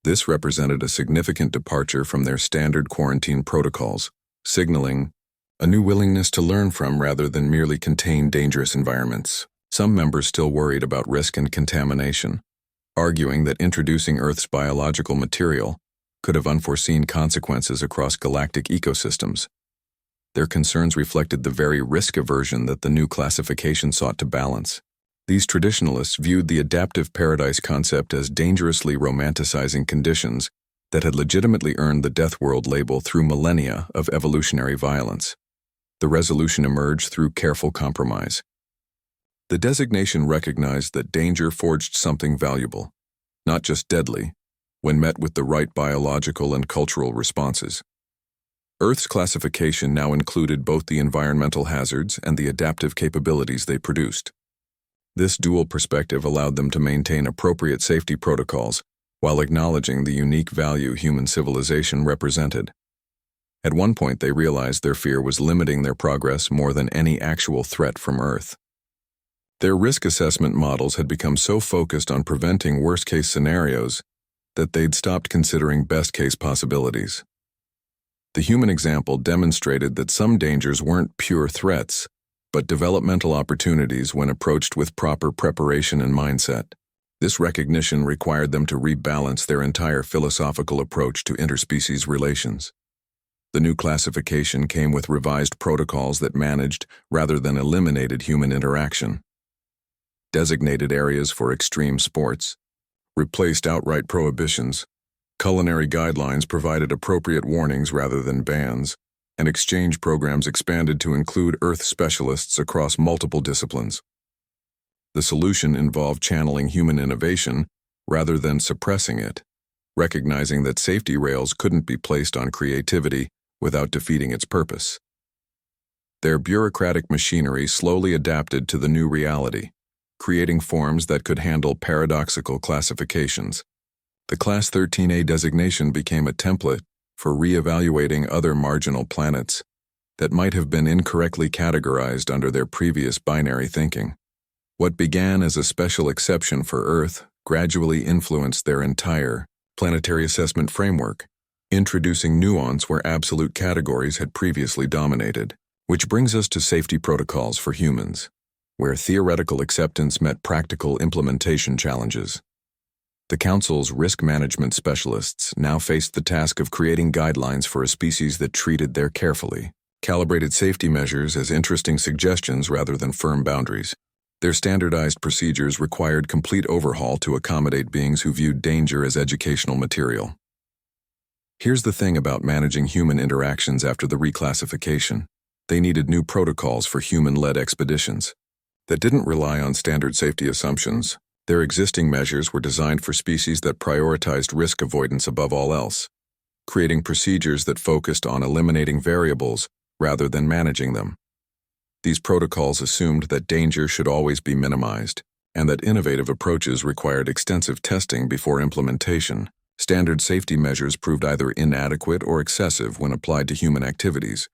This represented a significant departure from their standard quarantine protocols, signaling a new willingness to learn from rather than merely contain dangerous environments. Some members still worried about risk and contamination, arguing that introducing Earth's biological material could have unforeseen consequences across galactic ecosystems. Their concerns reflected the very risk aversion that the new classification sought to balance. These traditionalists viewed the adaptive paradise concept as dangerously romanticizing conditions that had legitimately earned the Death World label through millennia of evolutionary violence. The resolution emerged through careful compromise. The designation recognized that danger forged something valuable, not just deadly, when met with the right biological and cultural responses. Earth's classification now included both the environmental hazards and the adaptive capabilities they produced. This dual perspective allowed them to maintain appropriate safety protocols while acknowledging the unique value human civilization represented. At one point, they realized their fear was limiting their progress more than any actual threat from Earth. Their risk assessment models had become so focused on preventing worst-case scenarios that they'd stopped considering best-case possibilities. The human example demonstrated that some dangers weren't pure threats, but developmental opportunities when approached with proper preparation and mindset. This recognition required them to rebalance their entire philosophical approach to interspecies relations. The new classification came with revised protocols that managed rather than eliminated human interaction. Designated areas for extreme sports, replaced outright prohibitions, culinary guidelines provided appropriate warnings rather than bans, and exchange programs expanded to include Earth specialists across multiple disciplines. The solution involved channeling human innovation rather than suppressing it, recognizing that safety rails couldn't be placed on creativity without defeating its purpose. Their bureaucratic machinery slowly adapted to the new reality, creating forms that could handle paradoxical classifications. The Class 13A designation became a template for re-evaluating other marginal planets that might have been incorrectly categorized under their previous binary thinking. What began as a special exception for Earth gradually influenced their entire planetary assessment framework, introducing nuance where absolute categories had previously dominated. Which brings us to safety protocols for humans, where theoretical acceptance met practical implementation challenges. The Council's risk management specialists now faced the task of creating guidelines for a species that treated their carefully calibrated safety measures as interesting suggestions rather than firm boundaries. Their standardized procedures required complete overhaul to accommodate beings who viewed danger as educational material. Here's the thing about managing human interactions after the reclassification. They needed new protocols for human-led expeditions that didn't rely on standard safety assumptions. Their existing measures were designed for species that prioritized risk avoidance above all else, creating procedures that focused on eliminating variables rather than managing them. These protocols assumed that danger should always be minimized, and that innovative approaches required extensive testing before implementation. Standard safety measures proved either inadequate or excessive when applied to human activities.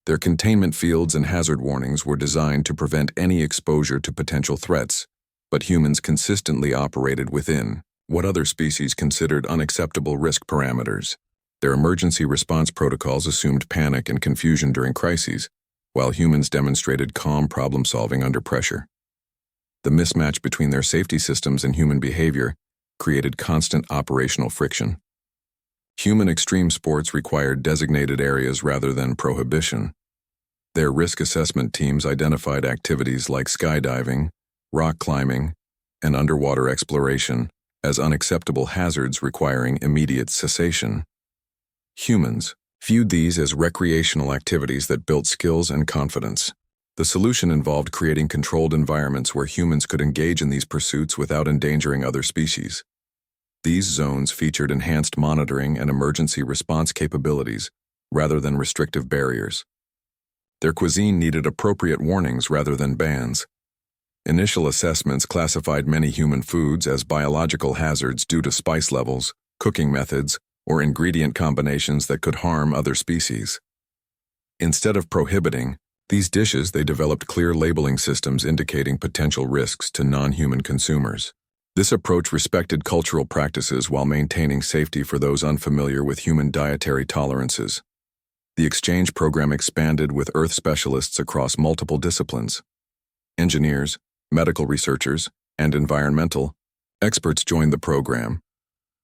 Their containment fields and hazard warnings were designed to prevent any exposure to potential threats, but humans consistently operated within what other species considered unacceptable risk parameters. Their emergency response protocols assumed panic and confusion during crises, while humans demonstrated calm problem-solving under pressure. The mismatch between their safety systems and human behavior created constant operational friction. Human extreme sports required designated areas rather than prohibition. Their risk assessment teams identified activities like skydiving, rock climbing, and underwater exploration as unacceptable hazards requiring immediate cessation. Humans viewed these as recreational activities that built skills and confidence. The solution involved creating controlled environments where humans could engage in these pursuits without endangering other species. These zones featured enhanced monitoring and emergency response capabilities rather than restrictive barriers. Their cuisine needed appropriate warnings rather than bans. Initial assessments classified many human foods as biological hazards due to spice levels, cooking methods, or ingredient combinations that could harm other species. Instead of prohibiting these dishes, they developed clear labeling systems indicating potential risks to non-human consumers. This approach respected cultural practices while maintaining safety for those unfamiliar with human dietary tolerances. The exchange program expanded with Earth specialists across multiple disciplines. Engineers, medical researchers, and environmental experts joined the program,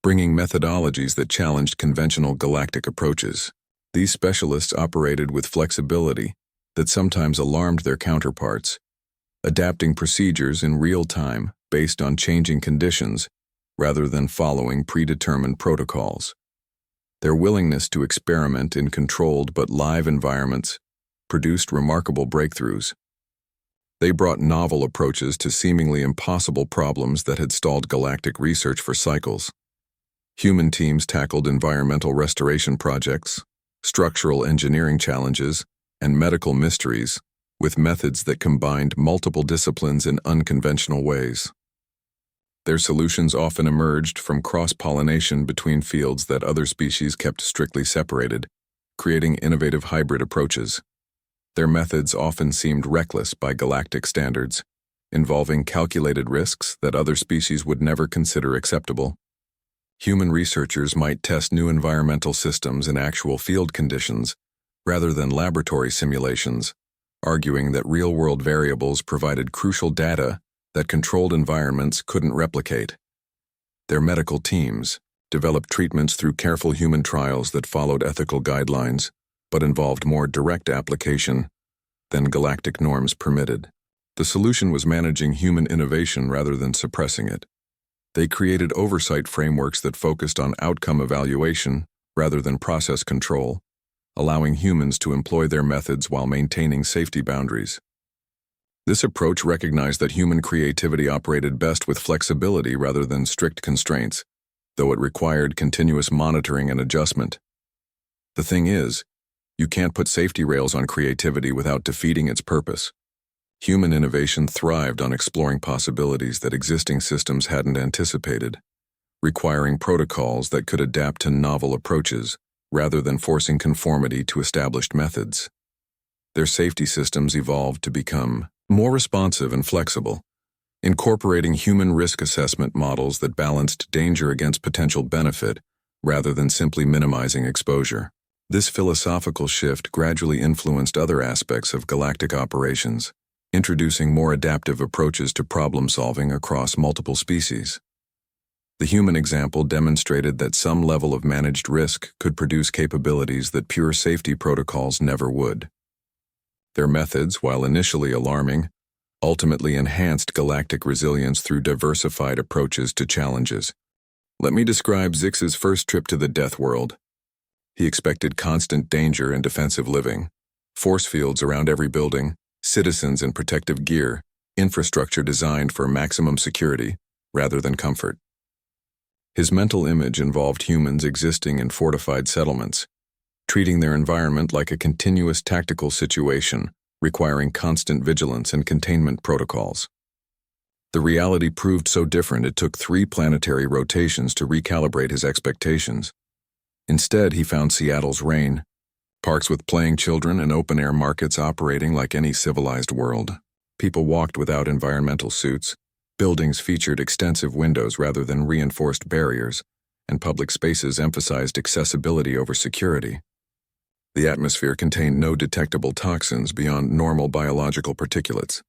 bringing methodologies that challenged conventional galactic approaches. These specialists operated with flexibility that sometimes alarmed their counterparts, adapting procedures in real time based on changing conditions rather than following predetermined protocols. Their willingness to experiment in controlled but live environments produced remarkable breakthroughs. They brought novel approaches to seemingly impossible problems that had stalled galactic research for cycles. Human teams tackled environmental restoration projects, structural engineering challenges, and medical mysteries with methods that combined multiple disciplines in unconventional ways. Their solutions often emerged from cross-pollination between fields that other species kept strictly separated, creating innovative hybrid approaches. Their methods often seemed reckless by galactic standards, involving calculated risks that other species would never consider acceptable. Human researchers might test new environmental systems in actual field conditions rather than laboratory simulations, arguing that real-world variables provided crucial data that controlled environments couldn't replicate. Their medical teams developed treatments through careful human trials that followed ethical guidelines, but involved more direct application than galactic norms permitted. The solution was managing human innovation rather than suppressing it. They created oversight frameworks that focused on outcome evaluation rather than process control, allowing humans to employ their methods while maintaining safety boundaries. This approach recognized that human creativity operated best with flexibility rather than strict constraints, though it required continuous monitoring and adjustment. The thing is, you can't put safety rails on creativity without defeating its purpose. Human innovation thrived on exploring possibilities that existing systems hadn't anticipated, requiring protocols that could adapt to novel approaches rather than forcing conformity to established methods. Their safety systems evolved to become more responsive and flexible, incorporating human risk assessment models that balanced danger against potential benefit rather than simply minimizing exposure. This philosophical shift gradually influenced other aspects of galactic operations, introducing more adaptive approaches to problem-solving across multiple species. The human example demonstrated that some level of managed risk could produce capabilities that pure safety protocols never would. Their methods, while initially alarming, ultimately enhanced galactic resilience through diversified approaches to challenges. Let me describe Zix's first trip to the Death World. He expected constant danger and defensive living, force fields around every building, citizens in protective gear, infrastructure designed for maximum security rather than comfort. His mental image involved humans existing in fortified settlements, treating their environment like a continuous tactical situation requiring constant vigilance and containment protocols. The reality proved so different it took 3 planetary rotations to recalibrate his expectations. Instead, he found Seattle's rain, parks with playing children and open-air markets operating like any civilized world. People walked without environmental suits, buildings featured extensive windows rather than reinforced barriers, and public spaces emphasized accessibility over security. The atmosphere contained no detectable toxins beyond normal biological particulates.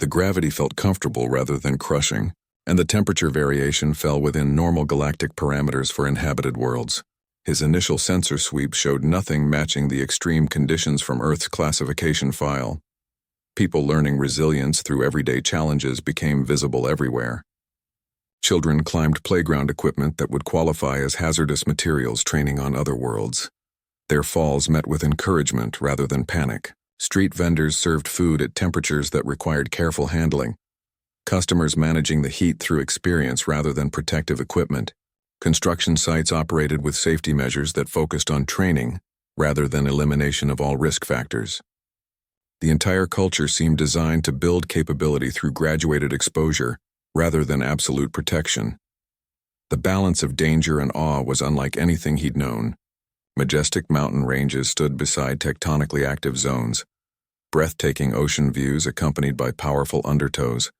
The gravity felt comfortable rather than crushing, and the temperature variation fell within normal galactic parameters for inhabited worlds. His initial sensor sweep showed nothing matching the extreme conditions from Earth's classification file. People learning resilience through everyday challenges became visible everywhere. Children climbed playground equipment that would qualify as hazardous materials training on other worlds. Their falls met with encouragement rather than panic. Street vendors served food at temperatures that required careful handling. Customers managing the heat through experience rather than protective equipment. Construction sites operated with safety measures that focused on training rather than elimination of all risk factors. The entire culture seemed designed to build capability through graduated exposure rather than absolute protection. The balance of danger and awe was unlike anything he'd known. Majestic mountain ranges stood beside tectonically active zones, breathtaking ocean views accompanied by powerful undertows.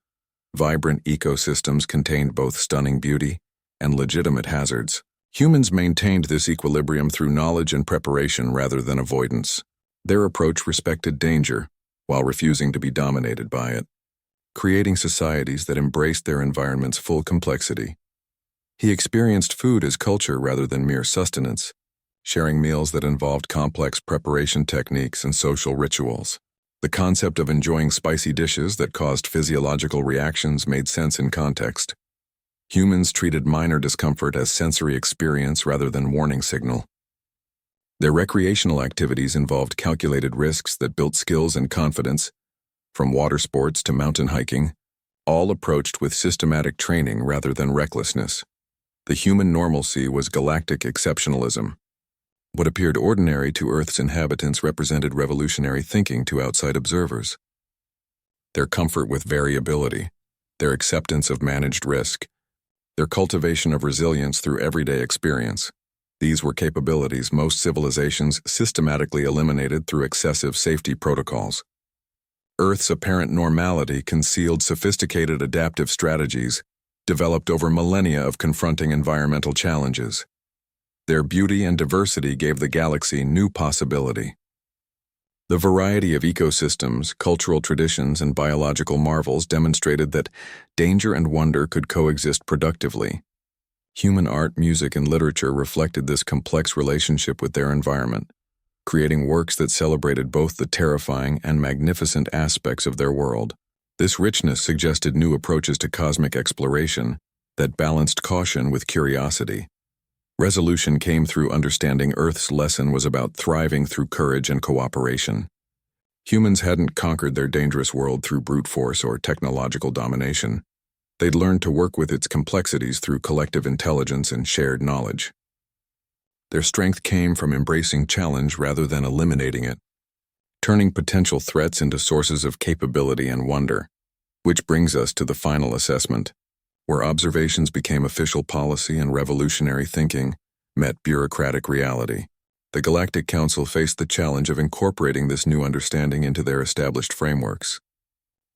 Vibrant ecosystems contained both stunning beauty and legitimate hazards. Humans maintained this equilibrium through knowledge and preparation rather than avoidance. Their approach respected danger, while refusing to be dominated by it, creating societies that embraced their environment's full complexity. He experienced food as culture rather than mere sustenance, sharing meals that involved complex preparation techniques and social rituals. The concept of enjoying spicy dishes that caused physiological reactions made sense in context. Humans treated minor discomfort as sensory experience rather than warning signal. Their recreational activities involved calculated risks that built skills and confidence, from water sports to mountain hiking, all approached with systematic training rather than recklessness. The human normalcy was galactic exceptionalism. What appeared ordinary to Earth's inhabitants represented revolutionary thinking to outside observers. Their comfort with variability, their acceptance of managed risk, their cultivation of resilience through everyday experience. These were capabilities most civilizations systematically eliminated through excessive safety protocols. Earth's apparent normality concealed sophisticated adaptive strategies developed over millennia of confronting environmental challenges. Their beauty and diversity gave the galaxy new possibility. The variety of ecosystems, cultural traditions, and biological marvels demonstrated that danger and wonder could coexist productively. Human art, music, and literature reflected this complex relationship with their environment, creating works that celebrated both the terrifying and magnificent aspects of their world. This richness suggested new approaches to cosmic exploration that balanced caution with curiosity. Resolution came through understanding Earth's lesson was about thriving through courage and cooperation. Humans hadn't conquered their dangerous world through brute force or technological domination. They'd learned to work with its complexities through collective intelligence and shared knowledge. Their strength came from embracing challenge rather than eliminating it, turning potential threats into sources of capability and wonder. Which brings us to the final assessment, where observations became official policy and revolutionary thinking met bureaucratic reality. The Galactic Council faced the challenge of incorporating this new understanding into their established frameworks,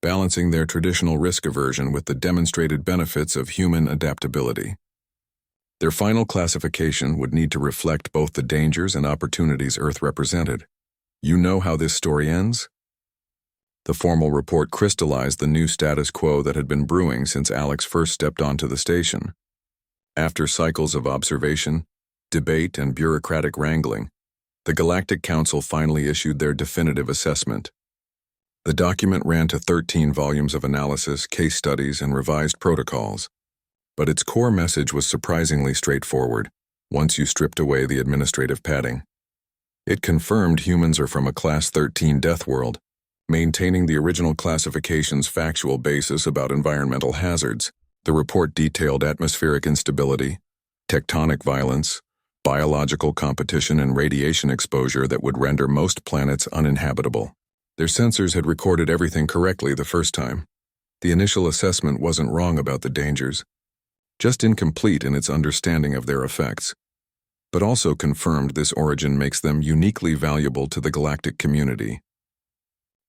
balancing their traditional risk aversion with the demonstrated benefits of human adaptability. Their final classification would need to reflect both the dangers and opportunities Earth represented. You know how this story ends? The formal report crystallized the new status quo that had been brewing since Alex first stepped onto the station. After cycles of observation, debate, and bureaucratic wrangling, the Galactic Council finally issued their definitive assessment. The document ran to 13 volumes of analysis, case studies, and revised protocols, but its core message was surprisingly straightforward once you stripped away the administrative padding. It confirmed humans are from a Class 13 death world, maintaining the original classification's factual basis about environmental hazards. The report detailed atmospheric instability, tectonic violence, biological competition, and radiation exposure that would render most planets uninhabitable. Their sensors had recorded everything correctly the first time. The initial assessment wasn't wrong about the dangers, just incomplete in its understanding of their effects, but also confirmed this origin makes them uniquely valuable to the galactic community.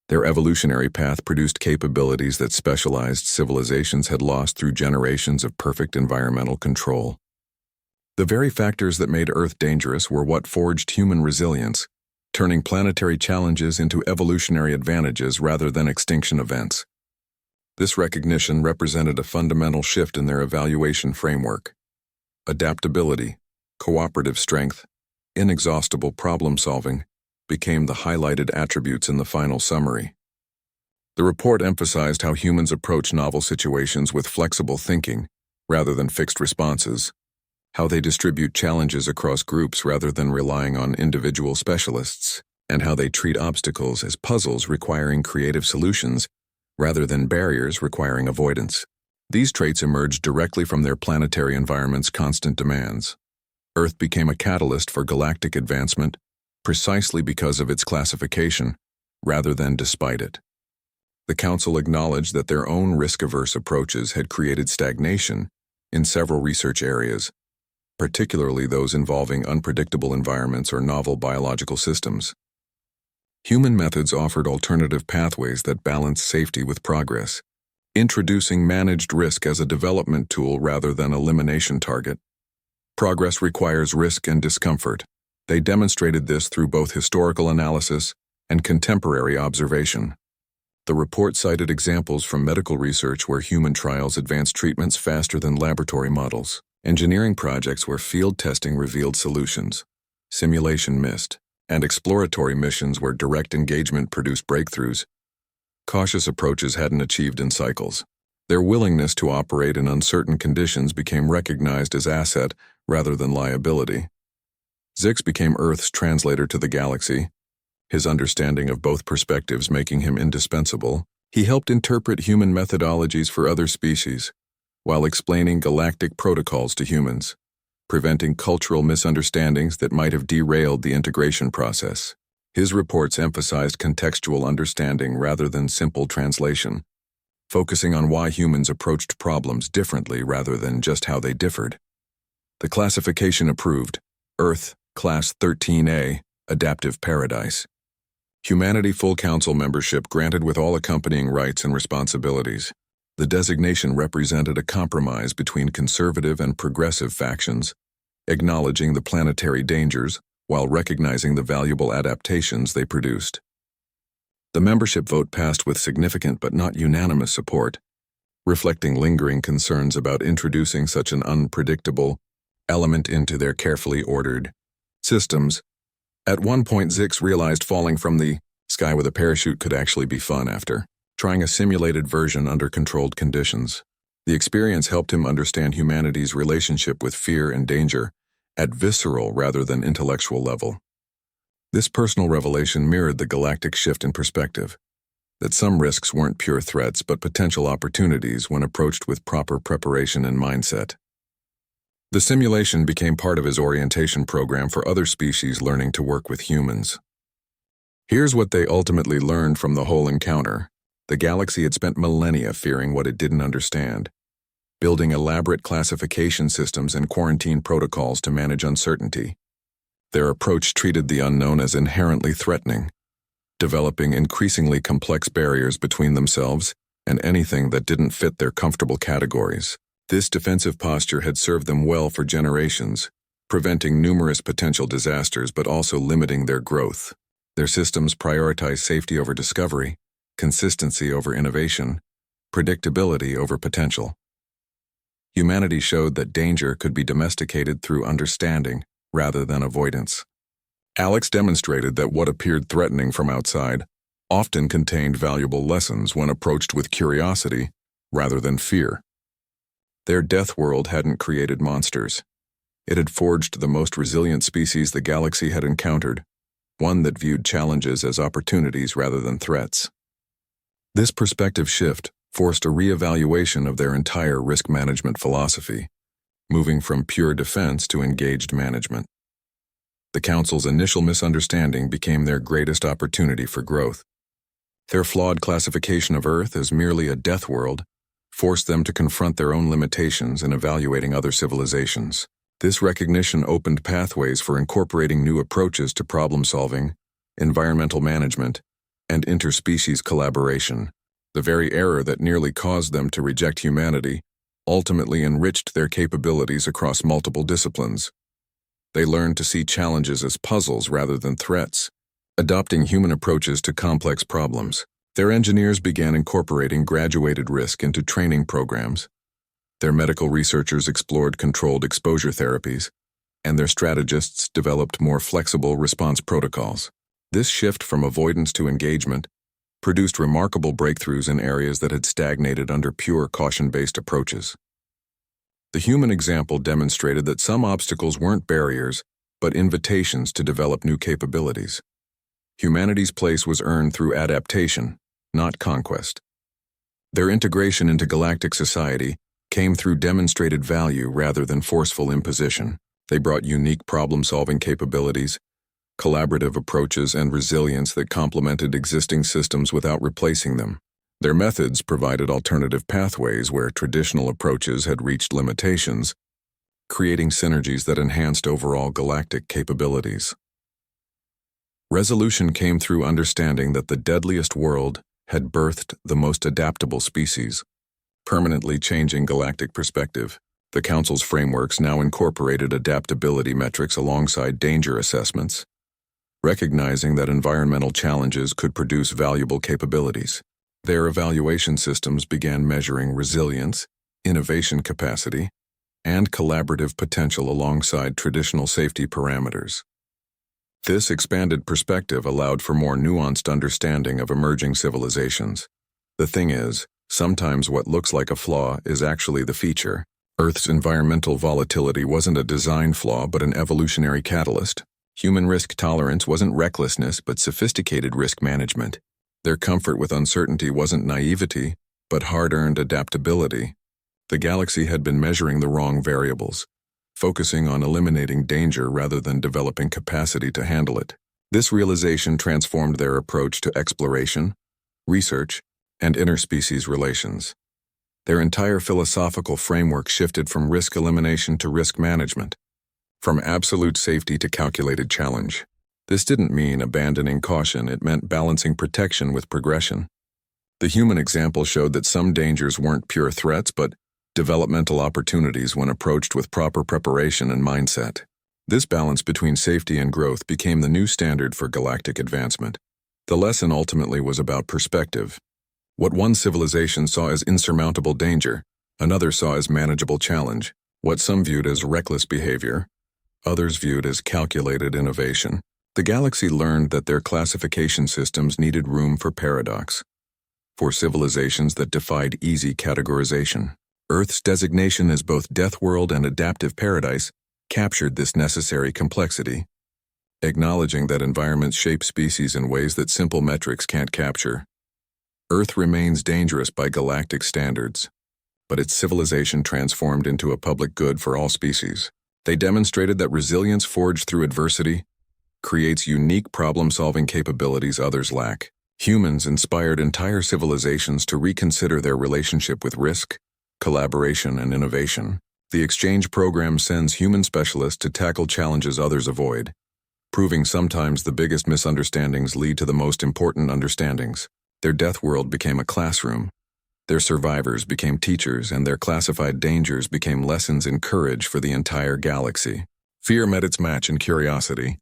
Their evolutionary path produced capabilities that specialized civilizations had lost through generations of perfect environmental control. The very factors that made Earth dangerous were what forged human resilience, turning planetary challenges into evolutionary advantages rather than extinction events. This recognition represented a fundamental shift in their evaluation framework. Adaptability, cooperative strength, inexhaustible problem-solving became the highlighted attributes in the final summary. The report emphasized how humans approach novel situations with flexible thinking rather than fixed responses, how they distribute challenges across groups rather than relying on individual specialists, and how they treat obstacles as puzzles requiring creative solutions rather than barriers requiring avoidance. These traits emerged directly from their planetary environment's constant demands. Earth became a catalyst for galactic advancement precisely because of its classification, rather than despite it. The Council acknowledged that their own risk-averse approaches had created stagnation in several research areas, particularly those involving unpredictable environments or novel biological systems. Human methods offered alternative pathways that balance safety with progress, introducing managed risk as a development tool rather than elimination target. Progress requires risk and discomfort. They demonstrated this through both historical analysis and contemporary observation. The report cited examples from medical research where human trials advanced treatments faster than laboratory models, engineering projects where field testing revealed solutions, simulation missed, and exploratory missions where direct engagement produced breakthroughs. Cautious approaches hadn't achieved in cycles. Their willingness to operate in uncertain conditions became recognized as asset rather than liability. Zix became Earth's translator to the galaxy, his understanding of both perspectives making him indispensable. He helped interpret human methodologies for other species, while explaining galactic protocols to humans, preventing cultural misunderstandings that might have derailed the integration process. His reports emphasized contextual understanding rather than simple translation, focusing on why humans approached problems differently rather than just how they differed. The classification approved: Earth, Class 13A, Adaptive Paradise. Humanity full council membership granted with all accompanying rights and responsibilities. The designation represented a compromise between conservative and progressive factions, acknowledging the planetary dangers while recognizing the valuable adaptations they produced. The membership vote passed with significant but not unanimous support, reflecting lingering concerns about introducing such an unpredictable element into their carefully ordered systems. At one point, Zix realized falling from the sky with a parachute could actually be fun after trying a simulated version under controlled conditions. The experience helped him understand humanity's relationship with fear and danger at visceral rather than intellectual level. This personal revelation mirrored the galactic shift in perspective, that some risks weren't pure threats but potential opportunities when approached with proper preparation and mindset. The simulation became part of his orientation program for other species learning to work with humans. Here's what they ultimately learned from the whole encounter. The galaxy had spent millennia fearing what it didn't understand, building elaborate classification systems and quarantine protocols to manage uncertainty. Their approach treated the unknown as inherently threatening, developing increasingly complex barriers between themselves and anything that didn't fit their comfortable categories. This defensive posture had served them well for generations, preventing numerous potential disasters but also limiting their growth. Their systems prioritized safety over discovery, consistency over innovation, predictability over potential. Humanity showed that danger could be domesticated through understanding rather than avoidance. Alex demonstrated that what appeared threatening from outside often contained valuable lessons when approached with curiosity rather than fear. Their death world hadn't created monsters. It had forged the most resilient species the galaxy had encountered, one that viewed challenges as opportunities rather than threats. This perspective shift forced a re-evaluation of their entire risk management philosophy, moving from pure defense to engaged management. The Council's initial misunderstanding became their greatest opportunity for growth. Their flawed classification of Earth as merely a death world forced them to confront their own limitations in evaluating other civilizations. This recognition opened pathways for incorporating new approaches to problem-solving, environmental management, and interspecies collaboration. The very error that nearly caused them to reject humanity ultimately enriched their capabilities across multiple disciplines. They learned to see challenges as puzzles rather than threats, adopting human approaches to complex problems. Their engineers began incorporating graduated risk into training programs. Their medical researchers explored controlled exposure therapies, and their strategists developed more flexible response protocols. This shift from avoidance to engagement produced remarkable breakthroughs in areas that had stagnated under pure caution-based approaches. The human example demonstrated that some obstacles weren't barriers, but invitations to develop new capabilities. Humanity's place was earned through adaptation, not conquest. Their integration into galactic society came through demonstrated value rather than forceful imposition. They brought unique problem-solving capabilities, collaborative approaches, and resilience that complemented existing systems without replacing them. Their methods provided alternative pathways where traditional approaches had reached limitations, creating synergies that enhanced overall galactic capabilities. Resolution came through understanding that the deadliest world had birthed the most adaptable species, permanently changing galactic perspective. The Council's frameworks now incorporated adaptability metrics alongside danger assessments, recognizing that environmental challenges could produce valuable capabilities. Their evaluation systems began measuring resilience, innovation capacity, and collaborative potential alongside traditional safety parameters. This expanded perspective allowed for more nuanced understanding of emerging civilizations. The thing is, sometimes what looks like a flaw is actually the feature. Earth's environmental volatility wasn't a design flaw but an evolutionary catalyst. Human risk tolerance wasn't recklessness but sophisticated risk management. Their comfort with uncertainty wasn't naivety, but hard-earned adaptability. The galaxy had been measuring the wrong variables, focusing on eliminating danger rather than developing capacity to handle it. This realization transformed their approach to exploration, research, and interspecies relations. Their entire philosophical framework shifted from risk elimination to risk management, from absolute safety to calculated challenge. This didn't mean abandoning caution, it meant balancing protection with progression. The human example showed that some dangers weren't pure threats but developmental opportunities when approached with proper preparation and mindset. This balance between safety and growth became the new standard for galactic advancement. The lesson ultimately was about perspective. What one civilization saw as insurmountable danger, another saw as manageable challenge. What some viewed as reckless behavior, others viewed as calculated innovation. The galaxy learned that their classification systems needed room for paradox, for civilizations that defied easy categorization. Earth's designation as both death world and adaptive paradise captured this necessary complexity, acknowledging that environments shape species in ways that simple metrics can't capture. Earth remains dangerous by galactic standards, but its civilization transformed into a public good for all species. They demonstrated that resilience forged through adversity creates unique problem-solving capabilities others lack. Humans inspired entire civilizations to reconsider their relationship with risk, collaboration, and innovation. The exchange program sends human specialists to tackle challenges others avoid, proving sometimes the biggest misunderstandings lead to the most important understandings. Their death world became a classroom. Their survivors became teachers, and their classified dangers became lessons in courage for the entire galaxy. Fear met its match in curiosity.